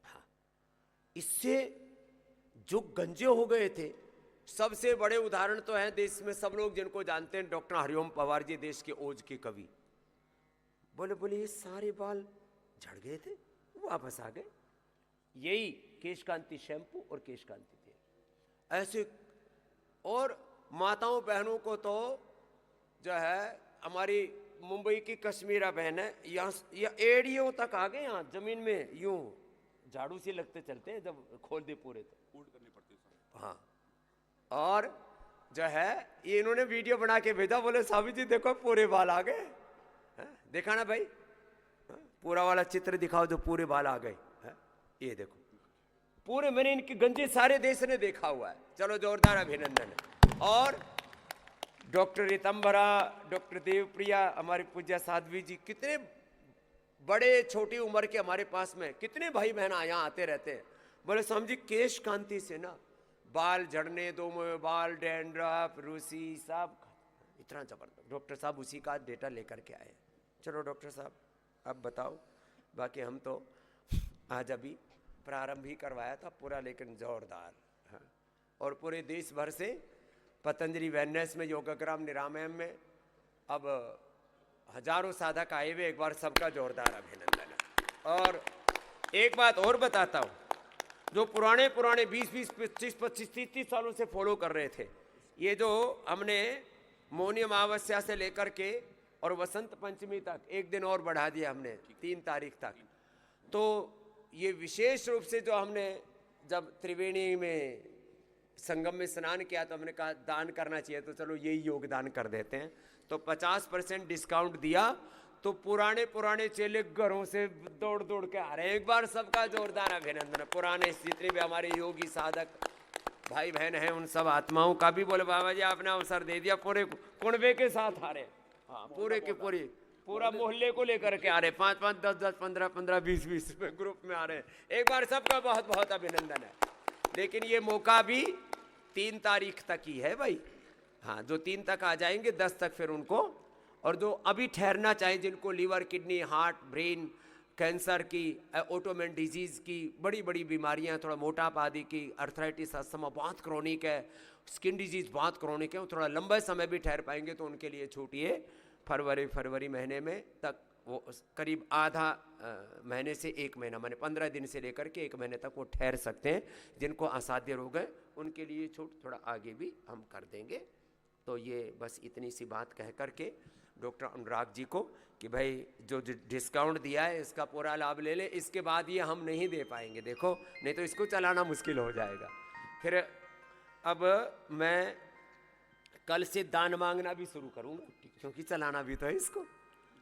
हाँ, इससे जो गंजे हो गए थे, सबसे बड़े उदाहरण तो हैं देश में सब लोग जिनको जानते हैं, डॉक्टर हरिओम पवार जी, देश के ओज के कवि। बोले ये सारे बाल झड़ गए थे, वापस आ गए। यही केश कांति शैम्पू और केश कांति तेल ऐसे। और माताओं बहनों को तो जो है, हमारी मुंबई की कश्मीरा बहन है, यहाँ एड़ियों तक आ गए, यहाँ जमीन में यूं झाड़ू से लगते चलते हैं, जब खोल दे पूरे तो उल्ट करने पड़ते हैं। हाँ, और जो है ये इन्होंने वीडियो बना के भेजा, बोले स्वामी जी देखो पूरे बाल आ गए। देखा ना भाई, पूरा वाला चित्र दिखाओ जो पूरे बाल आ गए। ये देखो पूरे, मैंने इनकी गंजे सारे देश ने देखा हुआ है। चलो जोरदार अभिनंदन है। और डॉक्टर रितंबरा, डॉक्टर देवप्रिया, हमारे पूज्य साध्वी जी, कितने बड़े छोटी उम्र के हमारे पास में कितने भाई बहन यहाँ आते रहते हैं। बोले स्वामी जी केश कांति से ना बाल झड़ने, दो बाल, डैंड्रफ, रूसी, सब इतना जबरदस्त। डॉक्टर साहब उसी का डेटा लेकर के आए। चलो डॉक्टर साहब अब बताओ, बाकी हम तो आज अभी प्रारंभ ही करवाया था पूरा, लेकिन जोरदार। हाँ, और पूरे देश भर से पतंजलि वेलनेस में, योगग्राम निरामयम में अब हजारों साधक आए हुए। एक बार सबका जोरदार अभिनंदन है। और एक बात और बताता हूँ, जो पुराने 20-20, 25-25, 30-30 सालों से फॉलो कर रहे थे, ये जो हमने मौनी अमावस्या से लेकर के और वसंत पंचमी तक एक दिन और बढ़ा दिया हमने 3 तारीख तक। तो ये विशेष रूप से जो हमने जब त्रिवेणी में संगम में स्नान किया तो हमने कहा दान करना चाहिए, तो चलो यही योगदान कर देते हैं। तो 50% डिस्काउंट दिया, तो पुराने चेले घरों से दौड़ दौड़ के आ रहे हैं। एक बार सबका जोरदार अभिनंदन। पुराने जितने भी हमारे योगी साधक भाई बहन हैं उन सब आत्माओं का भी बोले बाबा जी आपने अवसर दे दिया। पूरे कुणबे के साथ आ रहे हैं, हाँ पूरे के पूरा मोहल्ले को लेकर के आ रहे हैं। 5-5, 10-10, 15-15, 20-20 में ग्रुप में आ रहे हैं। एक बार सबका बहुत बहुत अभिनंदन है। लेकिन ये मौका भी 3 तारीख तक ही है भाई। हाँ, जो 3 तक आ जाएंगे 10 तक फिर उनको, और जो अभी ठहरना चाहे जिनको liver, kidney, heart, brain, cancer की, ऑटोमेन डिजीज़ की बड़ी बड़ी बीमारियां, थोड़ा मोटापा आदि की, अर्थराइटिस, अस्थमा बहुत क्रोनिक है, स्किन डिजीज़ बहुत क्रोनिक है, वो थोड़ा लंबे समय भी ठहर पाएंगे तो उनके लिए छूट ये फरवरी महीने में तक, वो करीब आधा महीने से 1 महीना, माने 15 दिन से लेकर के 1 महीने तक वो ठहर सकते हैं। जिनको असाध्य रोग है उनके लिए छूट थोड़ा आगे भी हम कर देंगे। तो ये बस इतनी सी बात कह करके डॉक्टर अनुराग जी को कि भाई जो डिस्काउंट दिया है इसका पूरा लाभ ले ले। इसके बाद ये हम नहीं दे पाएंगे, देखो, नहीं तो इसको चलाना मुश्किल हो जाएगा। फिर अब मैं कल से दान मांगना भी शुरू करूँगा, क्योंकि चलाना भी तो है इसको।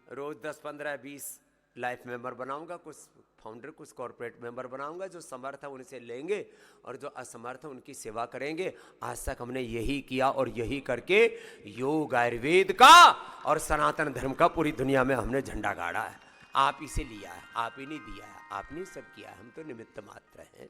रोज़ 10, 15, 20 लाइफ मेंबर बनाऊंगा, कुछ फाउंडर, कुछ कॉर्पोरेट मेंबर बनाऊंगा। जो समर्थ है उनसे लेंगे और जो असमर्थ है उनकी सेवा करेंगे। आज तक हमने यही किया और यही करके योग, आयुर्वेद का और सनातन धर्म का पूरी दुनिया में हमने झंडा गाड़ा है। आप इसे लिया है, आप ही नहीं दिया है, आपने सब किया है, हम तो निमित्त मात्र हैं।